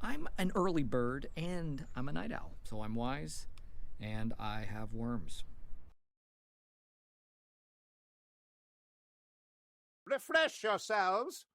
I'm an early bird and I'm a night owl, so I'm wise and I have worms. Refresh yourselves.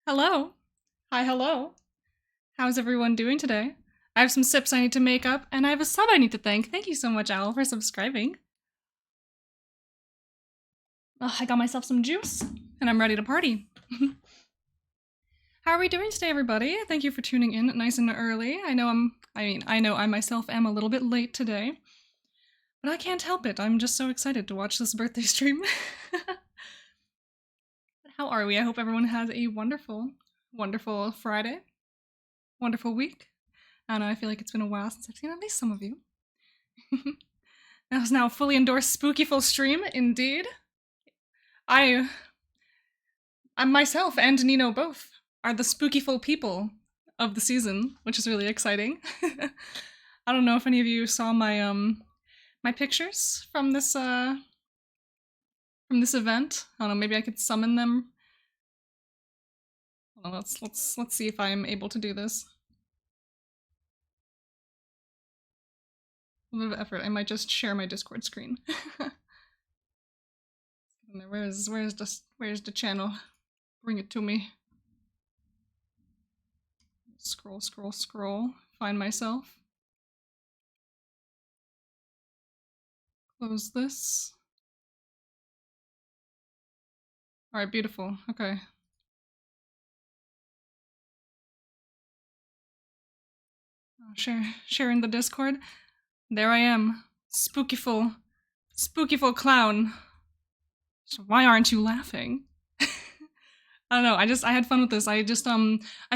Hello. Hi, hello. How's everyone doing today? I have some sips I need to make up, and I have a sub I need to thank. Thank you so much, Al, for subscribing. I got myself some juice, and I'm ready to party. How are we doing today, everybody? Thank you for tuning in nice and early. I know I myself am a little bit late today, but I can't help it. I'm just so excited to watch this birthday stream. How are we? I hope everyone has a wonderful, wonderful Friday, wonderful week. I don't know, I feel like it's been a while since I've seen at least some of you. That was now a fully endorsed Spookyful stream, indeed. I myself and Nino both are the Spookyful people of the season, which is really exciting. I don't know if any of you saw my pictures from this event. I don't know, maybe I could summon them. Hold on, let's see if I'm able to do this. A little bit of effort. I might just share my Discord screen. Where's the channel? Bring it to me. Scroll, scroll, scroll. Find myself. Close this. Alright, beautiful. Okay. Sharing the Discord. There I am. Spookyful clown. So why aren't you laughing? I don't know, I had fun with this. I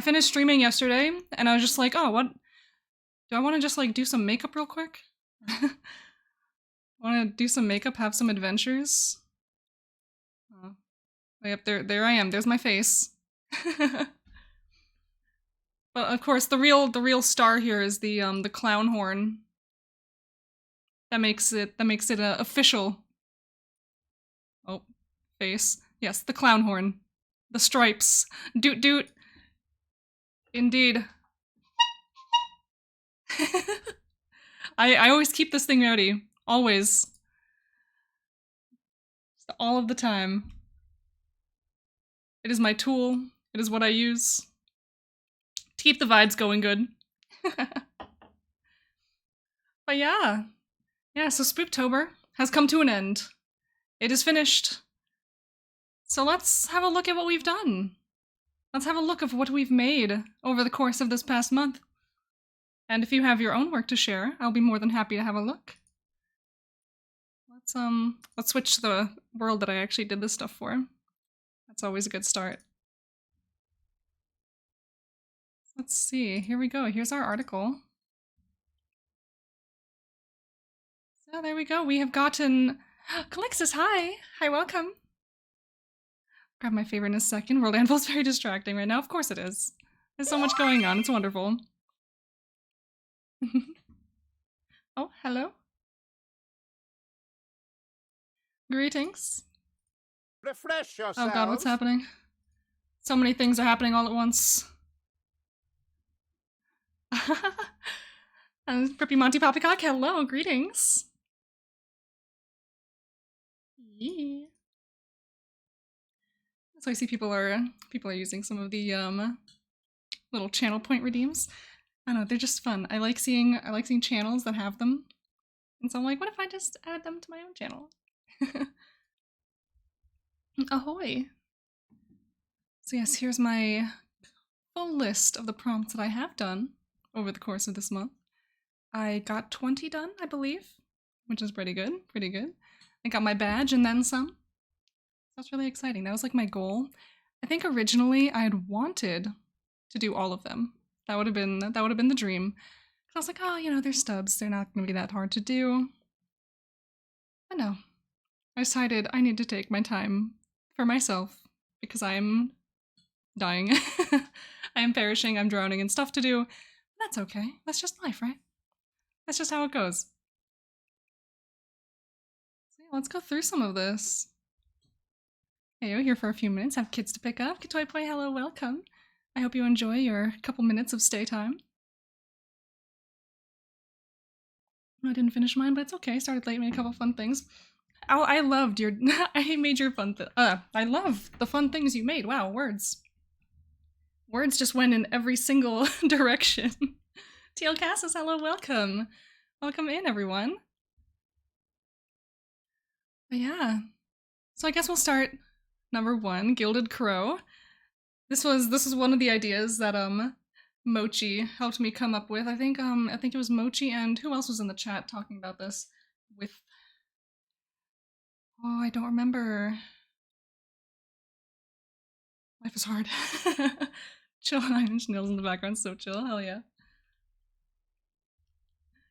finished streaming yesterday, and I was just like, oh, what? Do I want to just, like, do some makeup real quick? Want to do some makeup, have some adventures? Yep, there I am. There's my face. But of course, the real star here is the clown horn. That makes it official. Oh, face. Yes, the clown horn. The stripes. Doot doot. Indeed. I always keep this thing ready. Always. All of the time. It is my tool. It is what I use to keep the vibes going good. But yeah. Yeah, so Spooktober has come to an end. It is finished. So let's have a look at what we've done. Let's have a look of what we've made over the course of this past month. And if you have your own work to share, I'll be more than happy to have a look. Let's switch to the world that I actually did this stuff for. That's always a good start. Let's see, here we go. Here's our article. So there we go. We have gotten... Calixtus, hi! Hi, welcome! Grab my favorite in a second. World Anvil's very distracting right now. Of course it is. There's so much going on. It's wonderful. Oh, hello. Greetings. Refresh yourselves. Oh god, what's happening? So many things are happening all at once. And Prippy Monty Poppycock, hello, greetings. Yeah. So I see people are using some of the little channel point redeems. I don't know, they're just fun. I like seeing channels that have them. And so I'm like, what if I just add them to my own channel? Ahoy! So yes, here's my full list of the prompts that I have done over the course of this month. I got 20 done, I believe, which is pretty good, pretty good. I got my badge and then some. That's really exciting. That was like my goal. I think originally I had wanted to do all of them. That would have been the dream. I was like, oh, you know, they're stubs. They're not going to be that hard to do. But no. I decided I need to take my time for myself because I'm dying. I am perishing. I'm drowning in stuff to do. That's okay. That's just life, right? That's just how it goes. So yeah, let's go through some of this. Hey, we're here for a few minutes. Have kids to pick up. Katoy Poi, hello, welcome. I hope you enjoy your couple minutes of stay time. I didn't finish mine, but it's okay. Started late, made a couple fun things. Oh, I loved your... I made your fun... I love the fun things you made. Wow, words. Words just went in every single direction. TL Cassis, hello, welcome. Welcome in, everyone. But yeah. So I guess we'll start number 1, Gilded Crow. This was one of the ideas that Mochi helped me come up with. I think it was Mochi and who else was in the chat talking about this with... Oh, I don't remember. Life is hard. Chill, Nine Inch Nails in the background, so chill, hell yeah.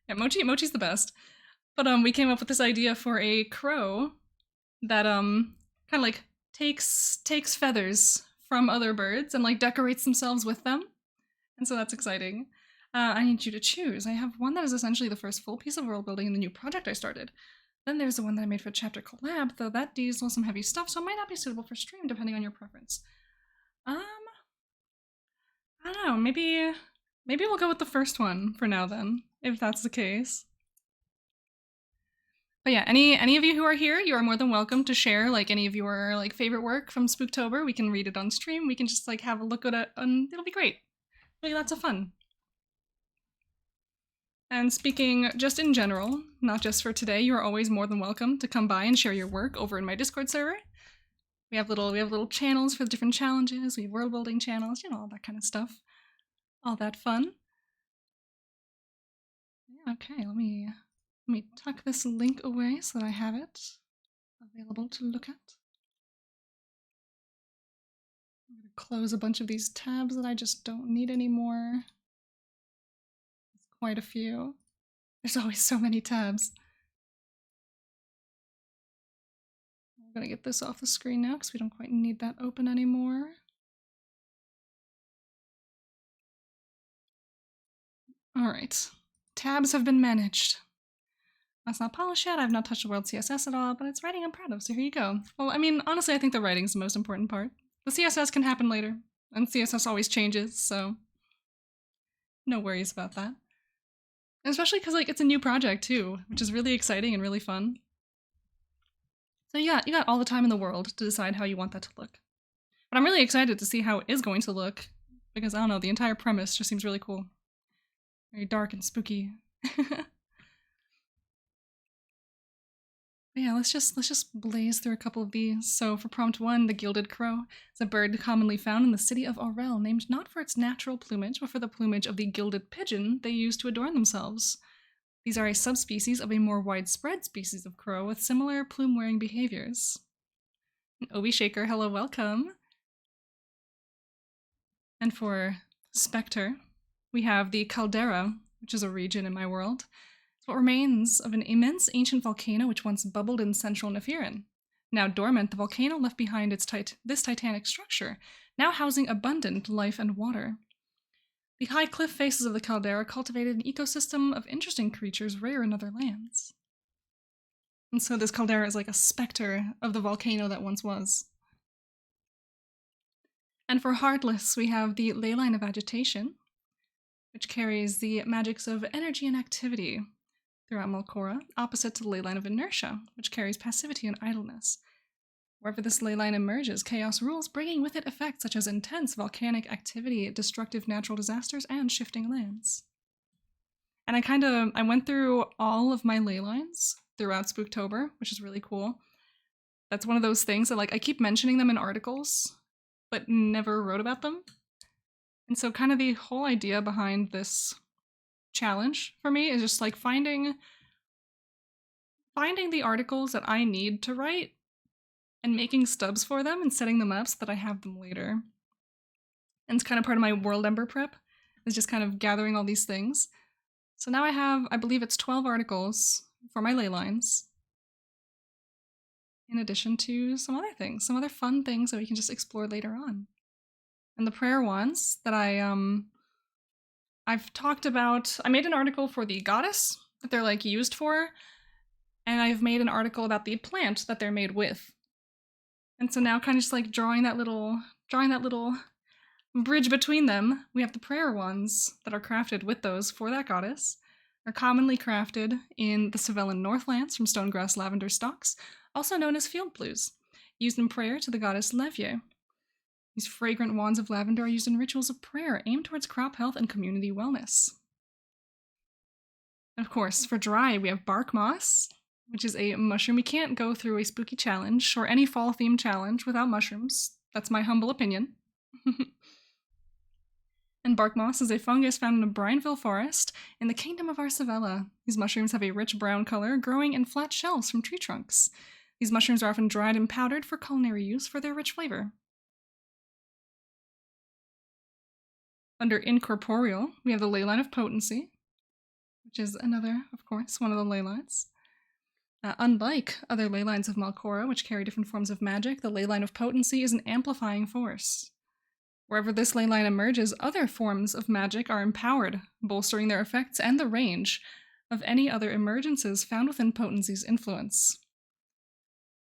Yeah, Mochi's the best. But we came up with this idea for a crow that kind of like takes feathers from other birds and like decorates themselves with them. And so that's exciting. I need you to choose. I have one that is essentially the first full piece of world building in the new project I started. Then there's the one that I made for Chapter Collab, though that deals with some heavy stuff, so it might not be suitable for stream depending on your preference. I don't know, maybe we'll go with the first one for now then, if that's the case. But yeah, any of you who are here, you are more than welcome to share like any of your like favorite work from Spooktober. We can read it on stream. We can just like have a look at it, and it'll be great. It'll be lots of fun. And speaking just in general, not just for today, you are always more than welcome to come by and share your work over in my Discord server. We have little channels for the different challenges. We have world building channels, you know, all that kind of stuff. All that fun. Yeah, okay, let me tuck this link away so that I have it available to look at. I'm gonna close a bunch of these tabs that I just don't need anymore. There's quite a few. There's always so many tabs. I'm gonna get this off the screen now because we don't quite need that open anymore. Alright. Tabs have been managed. That's not polished yet. I've not touched the world CSS at all, but it's writing I'm proud of, so here you go. Well, I mean, honestly, I think the writing's the most important part. The CSS can happen later, and CSS always changes, so no worries about that. And especially because, like, it's a new project, too, which is really exciting and really fun. So yeah, you got all the time in the world to decide how you want that to look. But I'm really excited to see how it is going to look, because, I don't know, the entire premise just seems really cool. Very dark and spooky. Yeah, let's just blaze through a couple of these. So for prompt 1, the gilded crow is a bird commonly found in the city of Aurel, named not for its natural plumage, but for the plumage of the gilded pigeon they use to adorn themselves. These are a subspecies of a more widespread species of crow with similar plume-wearing behaviors. Obi Shaker, hello, welcome. And for Spectre, we have the caldera, which is a region in my world. It's what remains of an immense ancient volcano which once bubbled in central Nephirin. Now dormant, the volcano left behind this titanic structure, now housing abundant life and water. The high cliff faces of the caldera cultivated an ecosystem of interesting creatures rare in other lands. And so this caldera is like a specter of the volcano that once was. And for Heartless, we have the ley line of agitation, which carries the magics of energy and activity throughout Malcora, opposite to the ley line of inertia, which carries passivity and idleness. Wherever this ley line emerges, chaos rules, bringing with it effects such as intense volcanic activity, destructive natural disasters, and shifting lands. And I went through all of my ley lines throughout Spooktober, which is really cool. That's one of those things that, like, I keep mentioning them in articles, but never wrote about them. And so kind of the whole idea behind this challenge for me is just like finding the articles that I need to write and making stubs for them and setting them up so that I have them later. And it's kind of part of my World Ember prep, is just kind of gathering all these things. So now I have, I believe it's 12 articles for my ley lines, in addition to some other things, some other fun things that we can just explore later on. And the prayer ones that I've talked about, I made an article for the goddess that they're like used for, and I've made an article about the plant that they're made with. And so now kind of just like drawing that little bridge between them, we have the prayer ones that are crafted with those for that goddess. Are commonly crafted in the Savellan Northlands from stonegrass lavender stalks, also known as field blues, used in prayer to the goddess Levye. These fragrant wands of lavender are used in rituals of prayer aimed towards crop health and community wellness. And of course, for dry, we have bark moss, which is a mushroom. We can't go through a spooky challenge or any fall-themed challenge without mushrooms. That's my humble opinion. And bark moss is a fungus found in a Brineville forest in the kingdom of Arsavella. These mushrooms have a rich brown color, growing in flat shells from tree trunks. These mushrooms are often dried and powdered for culinary use for their rich flavor. Under Incorporeal, we have the Ley Line of Potency, which is another, of course, one of the ley lines. Unlike other ley lines of Malcora, which carry different forms of magic, the Ley Line of Potency is an amplifying force. Wherever this ley line emerges, other forms of magic are empowered, bolstering their effects and the range of any other emergences found within Potency's influence.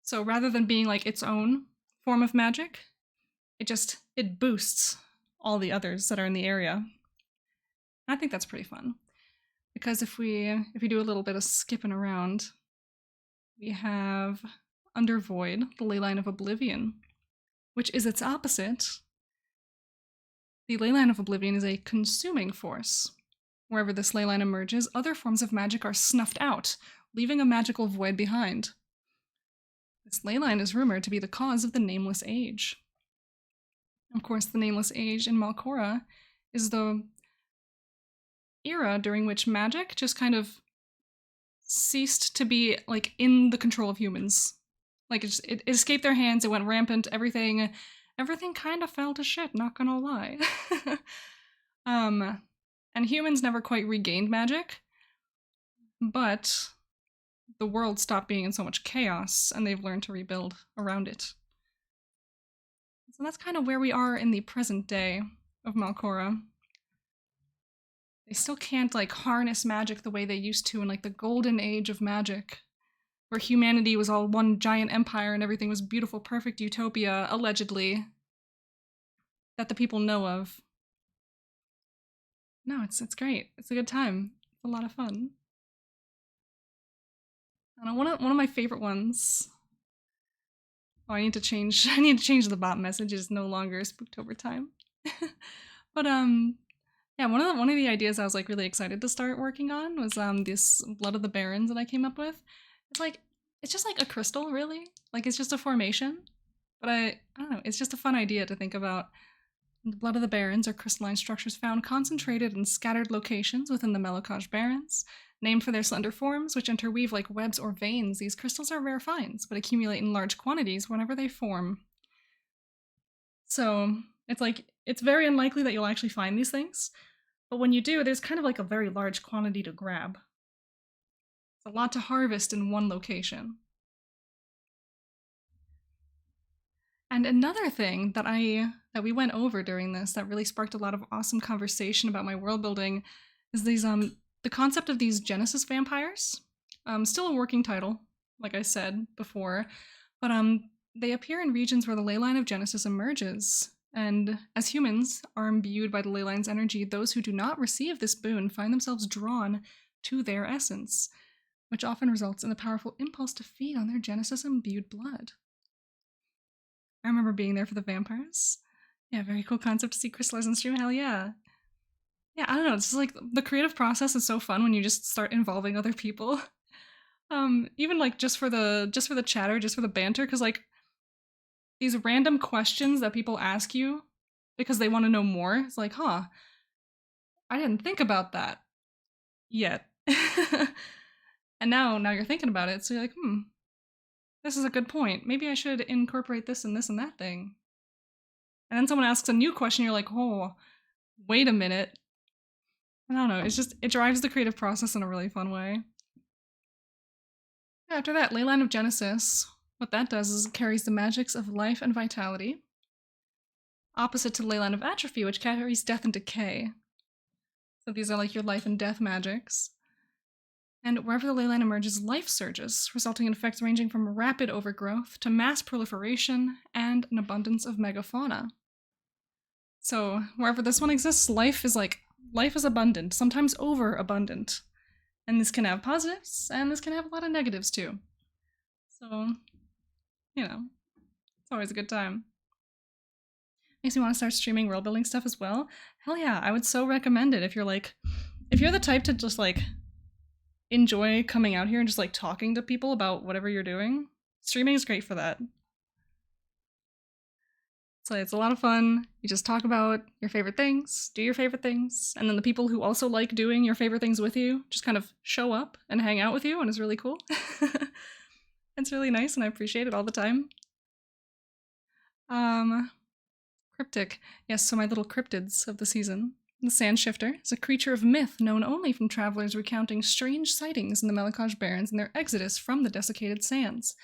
So rather than being like its own form of magic, it boosts all the others that are in the area. I think that's pretty fun. Because if we do a little bit of skipping around, we have under Void, the Ley Line of Oblivion, which is its opposite. The Ley Line of Oblivion is a consuming force. Wherever this ley line emerges, other forms of magic are snuffed out, leaving a magical void behind. This ley line is rumored to be the cause of the Nameless Age. Of course, the Nameless Age in Malcora is the era during which magic just kind of ceased to be like in the control of humans. Like it escaped their hands, it went rampant, everything kind of fell to shit, not gonna lie. And humans never quite regained magic, but the world stopped being in so much chaos, and they've learned to rebuild around it. So that's kind of where we are in the present day of Malcora. They still can't, like, harness magic the way they used to in, like, the golden age of magic, where humanity was all one giant empire and everything was beautiful, perfect utopia, allegedly, that the people know of. No, it's great. It's a good time. It's a lot of fun. I don't know, one of my favorite ones. Oh, I need to change the bot message. It's no longer Spooktober time. But yeah, one of the ideas I was like really excited to start working on was this Blood of the Barons that I came up with. It's just like a crystal, really. Like, it's just a formation. But I don't know, it's just a fun idea to think about. The Blood of the Barons are crystalline structures found concentrated in scattered locations within the Melokaj Barrens. Named for their slender forms, which interweave like webs or veins, these crystals are rare finds, but accumulate in large quantities whenever they form. So, it's very unlikely that you'll actually find these things, but when you do, there's kind of like a very large quantity to grab. It's a lot to harvest in one location. And another thing that we went over during this that really sparked a lot of awesome conversation about my world building is these the concept of these Genesis vampires. Still a working title, like I said before, but they appear in regions where the ley line of Genesis emerges. And as humans are imbued by the ley line's energy, those who do not receive this boon find themselves drawn to their essence, which often results in the powerful impulse to feed on their Genesis-imbued blood. I remember being there for the vampires. Yeah, very cool concept to see crystallized on stream, hell yeah. Yeah, I don't know, it's just like the creative process is so fun when you just start involving other people. Even like just for the chatter, just for the banter, because like these random questions that people ask you because they want to know more, it's like, huh, I didn't think about that yet. And now you're thinking about it, so you're like, this is a good point. Maybe I should incorporate this and that thing. And then someone asks a new question, you're like, oh, wait a minute. I don't know, it drives the creative process in a really fun way. After that, Leyline of Genesis, what that does is it carries the magics of life and vitality, opposite to Leyline of Atrophy, which carries death and decay. So these are like your life and death magics. And wherever the ley line emerges, life surges, resulting in effects ranging from rapid overgrowth to mass proliferation and an abundance of megafauna. So wherever this one exists, life is abundant, sometimes overabundant. And this can have positives, and this can have a lot of negatives too. So, you know, it's always a good time. Makes me want to start streaming world building stuff as well. Hell yeah, I would so recommend it if you're the type to just like enjoy coming out here and just like talking to people about whatever you're doing. Streaming is great for that. So it's a lot of fun. You just talk about your favorite things, do your favorite things, and then the people who also like doing your favorite things with you just kind of show up and hang out with you, and it's really cool. It's really nice, and I appreciate it all the time. Cryptic. Yes, so my little cryptids of the season. The Sandshifter is a creature of myth known only from travelers recounting strange sightings in the Melokaj Barrens and their exodus from the desiccated sands.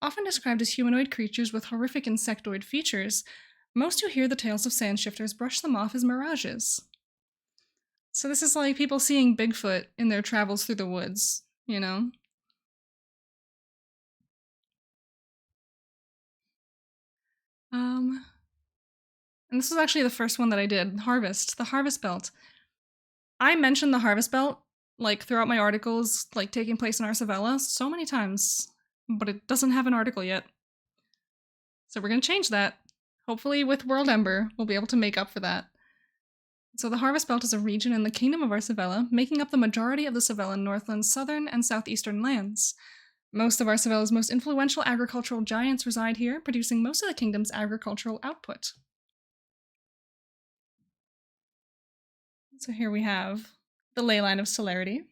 Often described as humanoid creatures with horrific insectoid features, most who hear the tales of Sandshifters brush them off as mirages. So this is like people seeing Bigfoot in their travels through the woods, you know? And this was actually the first one that I did, Harvest, the Harvest Belt. I mentioned the Harvest Belt, like, throughout my articles, like, taking place in Arsavella so many times, but it doesn't have an article yet. So we're gonna change that. Hopefully with World Ember, we'll be able to make up for that. So the Harvest Belt is a region in the Kingdom of Arsavella, making up the majority of the Savellan Northland's southern and southeastern lands. Most of Arsavella's most influential agricultural giants reside here, producing most of the kingdom's agricultural output. So here we have the Leyline of Celerity.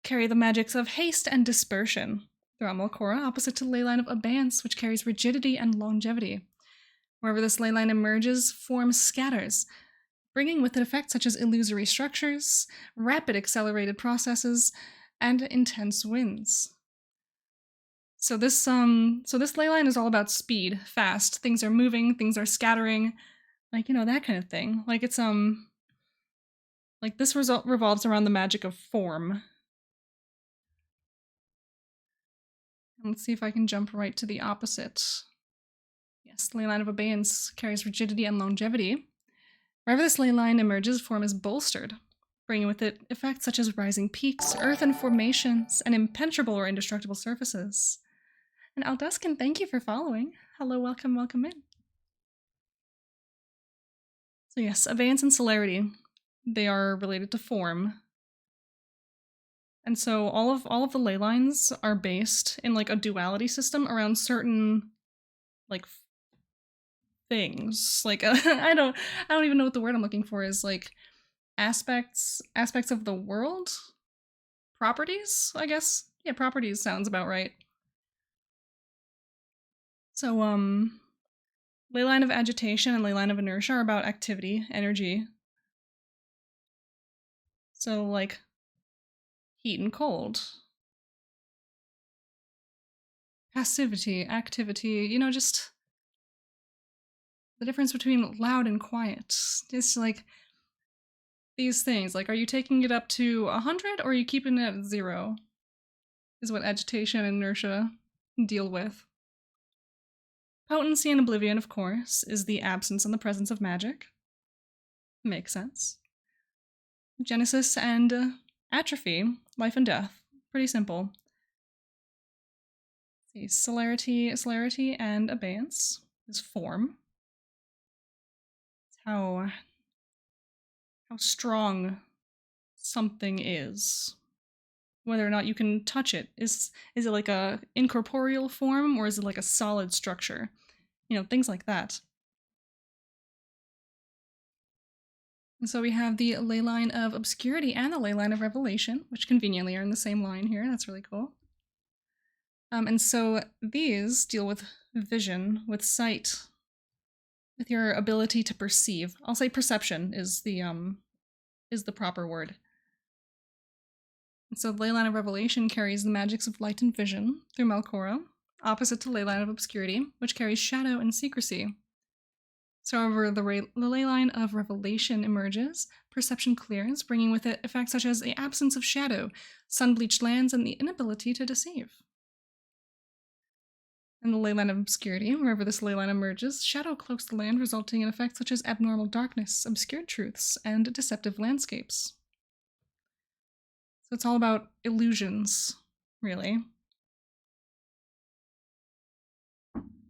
Carry the magics of haste and dispersion throughout Malcora, opposite to the Leyline of Abeyance, which carries rigidity and longevity. Wherever this leyline emerges, form scatters, bringing with it effects such as illusory structures, rapid accelerated processes, and intense winds. So this ley line is all about speed, fast. Things are moving, things are scattering, like, you know, that kind of thing. Like it's like this result revolves around the magic of form. Let's see if I can jump right to the opposite. Yes, ley line of abeyance carries rigidity and longevity. Wherever this ley line emerges, form is bolstered, bringing with it effects such as rising peaks, earthen formations, and impenetrable or indestructible surfaces. And Alduskin, thank you for following. Hello, welcome, welcome in. So yes, abeyance and celerity, they are related to form. And so all of the ley lines are based in like a duality system around certain like things. Like I don't even know what the word I'm looking for is, like aspects of the world? Properties, I guess? Yeah, properties sounds about right. So ley line of agitation and ley line of inertia are about activity, energy. So like heat and cold. Passivity, activity, you know, just the difference between loud and quiet. It's like these things, like, are you taking it up to 100 or are you keeping it at 0? Is what agitation and inertia deal with. Potency and oblivion, of course, is the absence and the presence of magic. Makes sense. Genesis and atrophy, life and death. Pretty simple. Let's see, celerity and abeyance is form. It's how strong something is. Whether or not you can touch it. Is it like a incorporeal form or is it like a solid structure? You know, things like that. And so we have the ley line of obscurity and the ley line of revelation, which conveniently are in the same line here. That's really cool. And so these deal with vision, with sight, with your ability to perceive. I'll say perception is the proper word. And so the ley line of revelation carries the magics of light and vision through Melkora, opposite to ley line of obscurity, which carries shadow and secrecy. So however the ley line of revelation emerges, perception clears, bringing with it effects such as the absence of shadow, sun-bleached lands, and the inability to deceive. In the ley line of obscurity, wherever this ley line emerges, shadow cloaks the land, resulting in effects such as abnormal darkness, obscured truths, and deceptive landscapes. So it's all about illusions, really.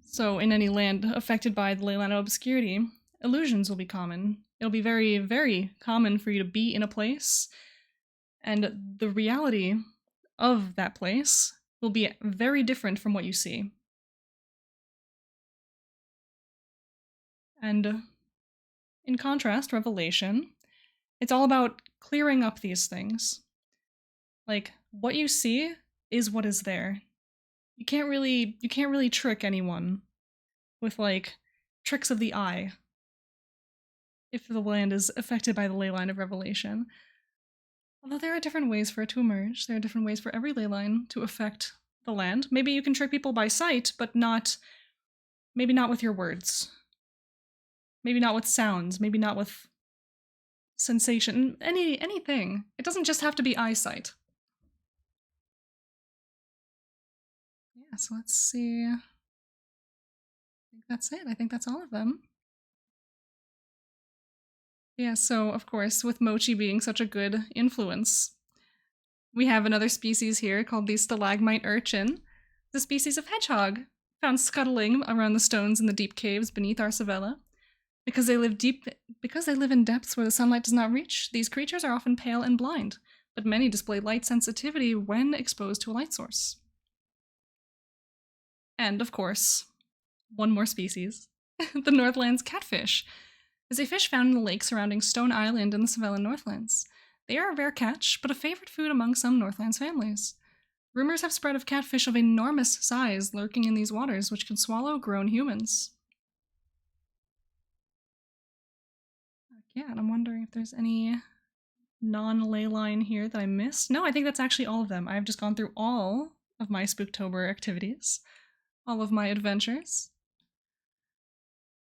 So in any land affected by the ley line of obscurity, illusions will be common. It'll be very, very common for you to be in a place, and the reality of that place will be very different from what you see. And in contrast, revelation, it's all about clearing up these things. Like, what you see is what is there. You can't really trick anyone with, like, tricks of the eye if the land is affected by the ley line of revelation. Although there are different ways for it to emerge. There are different ways for every ley line to affect the land. Maybe you can trick people by sight, but maybe not with your words. Maybe not with sounds, maybe not with sensation, anything. It doesn't just have to be eyesight. Yeah, so let's see. I think that's it. I think that's all of them. Yeah, so of course, with Mochi being such a good influence, we have another species here called the stalagmite urchin, the species of hedgehog, found scuttling around the stones in the deep caves beneath Arsavella. Because they live in depths where the sunlight does not reach, these creatures are often pale and blind, but many display light sensitivity when exposed to a light source. And, of course, one more species, the Northlands catfish, is a fish found in the lake surrounding Stone Island in the Savellan Northlands. They are a rare catch, but a favorite food among some Northlands families. Rumors have spread of catfish of enormous size lurking in these waters, which can swallow grown humans. Yeah, and I'm wondering if there's any non-ley line here that I missed? No, I think that's actually all of them. I've just gone through all of my Spooktober activities, all of my adventures.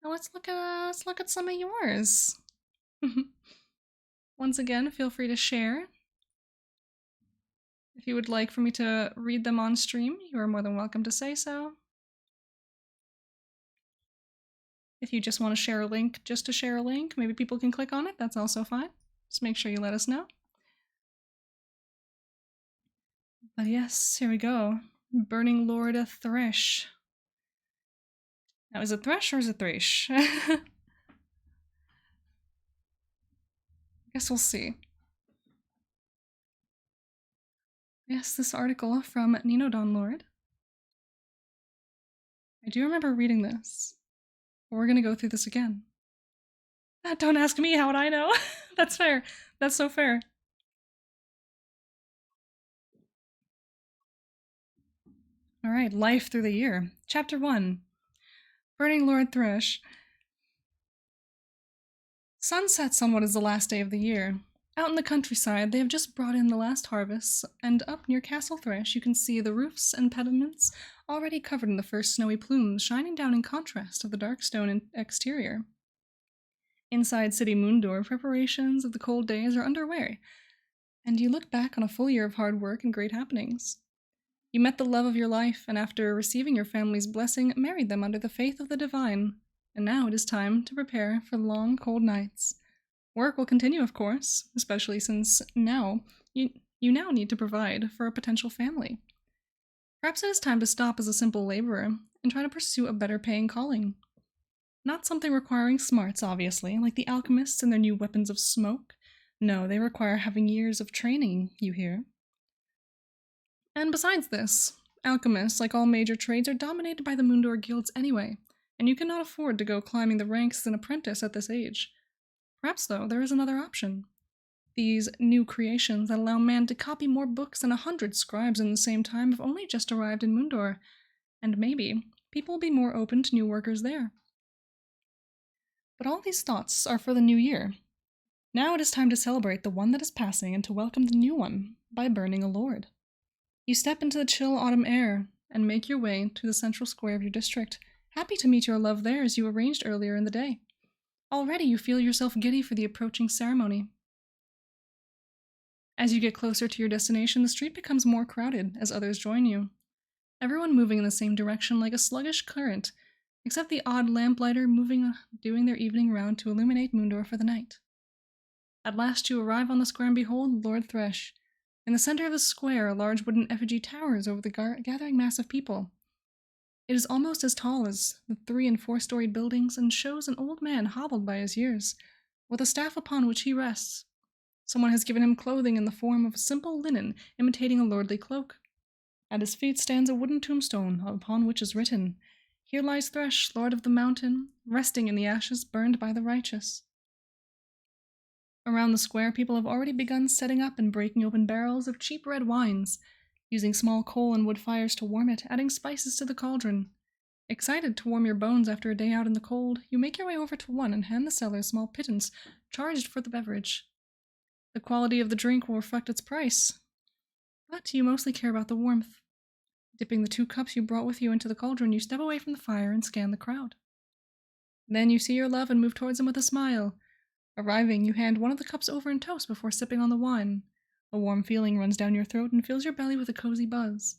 Now let's look at some of yours. Once again, feel free to share. If you would like for me to read them on stream, you are more than welcome to say so. If you just want to share a link, just to share a link, maybe people can click on it, that's also fine. Just make sure you let us know. But yes, here we go. Burning Lord of Thresh. Now, is it Thresh or is it Thresh? I guess we'll see. Yes, this article from Nino Dawnlord. I do remember reading this. But we're gonna go through this again. Don't ask me, how would I know? That's fair. That's so fair. Alright, Life Through the Year. Chapter 1. Burning Lord Thresh. Sunset somewhat is the last day of the year. Out in the countryside, they have just brought in the last harvests, and up near Castle Thresh you can see the roofs and pediments already covered in the first snowy plumes shining down in contrast to the dark stone exterior. Inside City Moondor, preparations of the cold days are underway, and you look back on a full year of hard work and great happenings. You met the love of your life, and after receiving your family's blessing, married them under the faith of the divine. And now it is time to prepare for the long, cold nights. Work will continue, of course, especially since now you now need to provide for a potential family. Perhaps it is time to stop as a simple laborer and try to pursue a better paying calling. Not something requiring smarts, obviously, like the alchemists and their new weapons of smoke. No, they require having years of training, you hear. And besides this, alchemists, like all major trades, are dominated by the Moondor guilds anyway, and you cannot afford to go climbing the ranks as an apprentice at this age. Perhaps, though, there is another option. These new creations that allow man to copy more books than 100 scribes in the same time have only just arrived in Moondor, and maybe people will be more open to new workers there. But all these thoughts are for the new year. Now it is time to celebrate the one that is passing and to welcome the new one by burning a lord. You step into the chill autumn air and make your way to the central square of your district, happy to meet your love there as you arranged earlier in the day. Already you feel yourself giddy for the approaching ceremony. As you get closer to your destination, the street becomes more crowded as others join you. Everyone moving in the same direction like a sluggish current, except the odd lamplighter doing their evening round to illuminate Moondor for the night. At last you arrive on the square and behold Lord Thresh. In the center of the square, a large wooden effigy towers over the gathering mass of people. It is almost as tall as the 3- and 4-storied buildings and shows an old man hobbled by his years, with a staff upon which he rests. Someone has given him clothing in the form of simple linen, imitating a lordly cloak. At his feet stands a wooden tombstone, upon which is written, "Here lies Thresh, Lord of the Mountain, resting in the ashes burned by the righteous." Around the square, people have already begun setting up and breaking open barrels of cheap red wines, using small coal and wood fires to warm it, adding spices to the cauldron. Excited to warm your bones after a day out in the cold, you make your way over to one and hand the seller a small pittance charged for the beverage. The quality of the drink will reflect its price, but you mostly care about the warmth. Dipping the 2 cups you brought with you into the cauldron, you step away from the fire and scan the crowd. Then you see your love and move towards him with a smile. Arriving, you hand one of the cups over in toast before sipping on the wine. A warm feeling runs down your throat and fills your belly with a cozy buzz.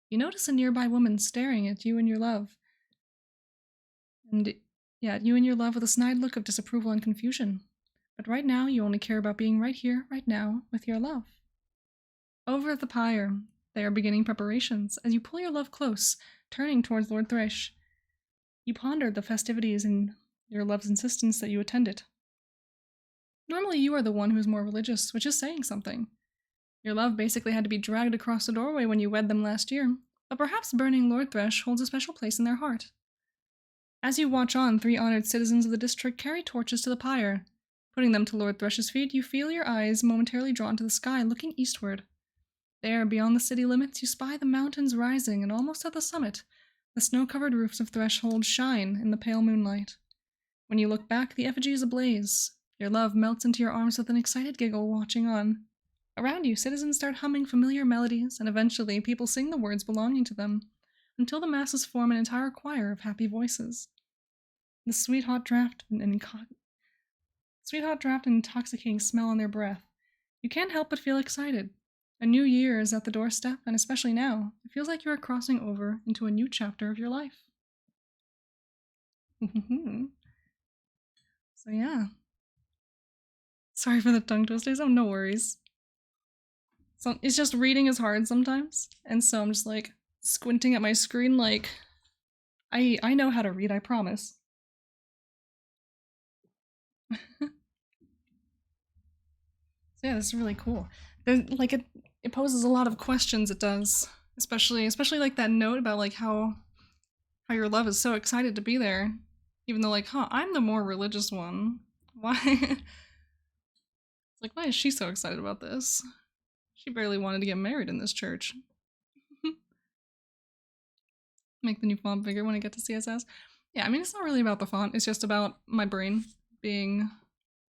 You notice a nearby woman staring at you and your love. You and your love with a snide look of disapproval and confusion. But right now, you only care about being right here, right now, with your love. Over at the pyre, they are beginning preparations, as you pull your love close, turning towards Lord Thresh. You ponder the festivities and your love's insistence that you attend it. Normally you are the one who is more religious, which is saying something. Your love basically had to be dragged across the doorway when you wed them last year, but perhaps burning Lord Thresh holds a special place in their heart. As you watch on, 3 honored citizens of the district carry torches to the pyre. Putting them to Lord Thresh's feet, you feel your eyes momentarily drawn to the sky, looking eastward. There, beyond the city limits, you spy the mountains rising, and almost at the summit, the snow-covered roofs of Threshold shine in the pale moonlight. When you look back, the effigy is ablaze. Your love melts into your arms with an excited giggle, watching on. Around you, citizens start humming familiar melodies, and eventually people sing the words belonging to them, until the masses form an entire choir of happy voices. The sweet hot draft and intoxicating smell on their breath. You can't help but feel excited. A new year is at the doorstep, and especially now, it feels like you are crossing over into a new chapter of your life. So yeah. Sorry for the tongue twisters. Oh, no worries. So it's just reading is hard sometimes, and so I'm just like squinting at my screen like I know how to read, I promise. So yeah, this is really cool. Like it poses a lot of questions, it does. Especially like that note about like how your love is so excited to be there. Even though like, I'm the more religious one. Why? It's like, why is she so excited about this? She barely wanted to get married in this church. Make the new font bigger when I get to CSS. Yeah, I mean, it's not really about the font, it's just about my brain being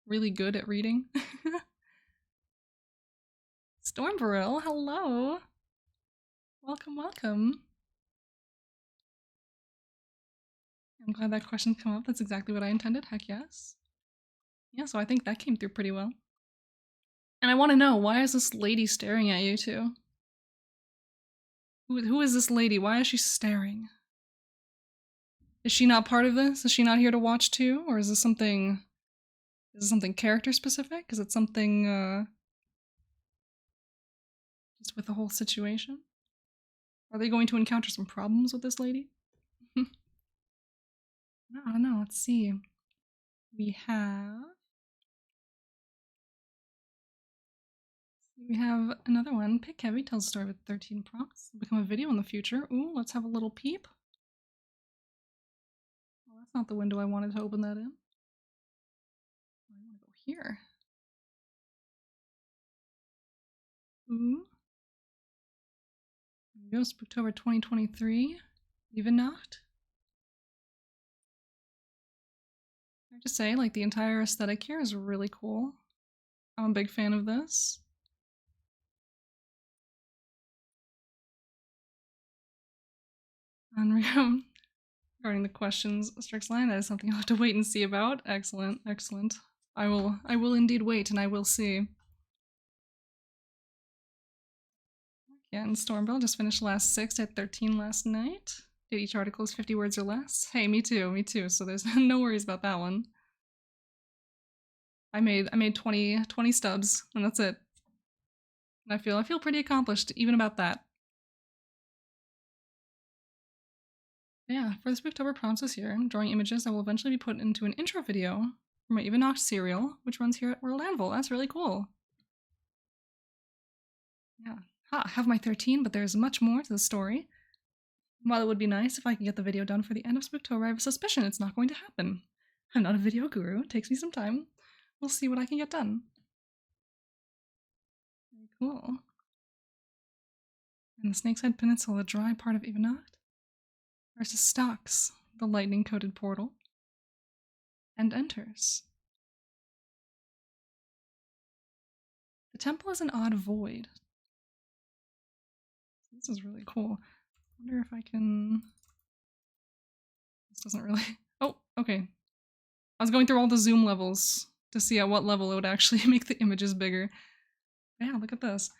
really good at reading. Stormbarrel, hello! Welcome, welcome. I'm glad that question's come up. That's exactly what I intended. Heck yes. Yeah, so I think that came through pretty well. And I want to know, why is this lady staring at you two? Who is this lady? Why is she staring? Is she not part of this? Is she not here to watch too? Or is this something character specific? Is it something just with the whole situation? Are they going to encounter some problems with this lady? I don't know, let's see. We have another one. Pick Heavy tells a story with 13 prompts. It'll become a video in the future. Ooh, let's have a little peep. Well, that's not the window I wanted to open that in. I want to go here. Ooh. Here we go, Spooktober 2023. Evennacht. I have to say, like, the entire aesthetic here is really cool. I'm a big fan of this. And regarding the questions, Strixline, that is something I'll have to wait and see about. Excellent, excellent. I will indeed wait, and I will see. Yeah, and Stormbill just finished last 6 at 13 last night. Did each article is 50 words or less. Hey, me too, so there's no worries about that one. I made 20 stubs, and that's it. And I feel pretty accomplished even about that. Yeah, for the Spooktober prompts this year, I'm drawing images that will eventually be put into an intro video for my Evennacht serial, which runs here at World Anvil. That's really cool. Yeah. I have my 13, but there's much more to the story. While it would be nice if I could get the video done for the end of Spooktober, I have a suspicion it's not going to happen. I'm not a video guru, it takes me some time. We'll see what I can get done. Very cool. In the Snakeshead Peninsula, the dry part of Evennacht, Ursa stalks the lightning-coated portal and enters. The temple is an odd void. This is really cool. I wonder if I can... This doesn't really... Oh, okay. I was going through all the zoom levels to see at what level it would actually make the images bigger. Yeah, look at this.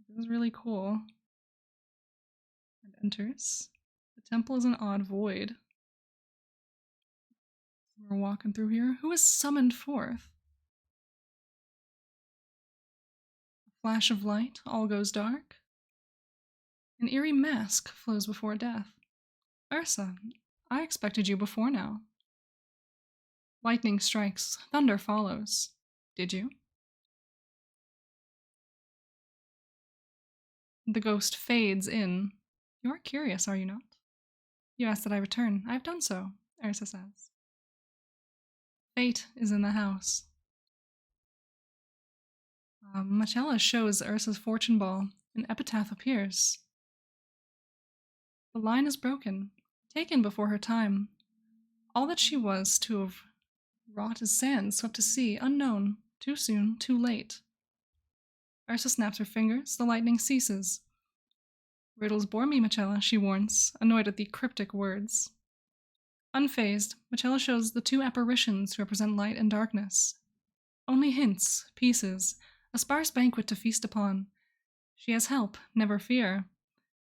This is really cool. And enters. The temple is an odd void. We're walking through here. Who is summoned forth? A flash of light, all goes dark. An eerie mask flows before death. Ursa, I expected you before now. Lightning strikes, thunder follows. Did you? The ghost fades in. You are curious, are you not? You asked that I return. I have done so, Ursa says. Fate is in the house. Machella shows Ursa's fortune ball. An epitaph appears. The line is broken, taken before her time. All that she was to have Rot as sand swept to sea, unknown. Too soon, too late. Ursa snaps her fingers, the lightning ceases. Riddles bore me, Michella, she warns, annoyed at the cryptic words. Unfazed, Michella shows the two apparitions who represent light and darkness. Only hints, pieces, a sparse banquet to feast upon. She has help, never fear.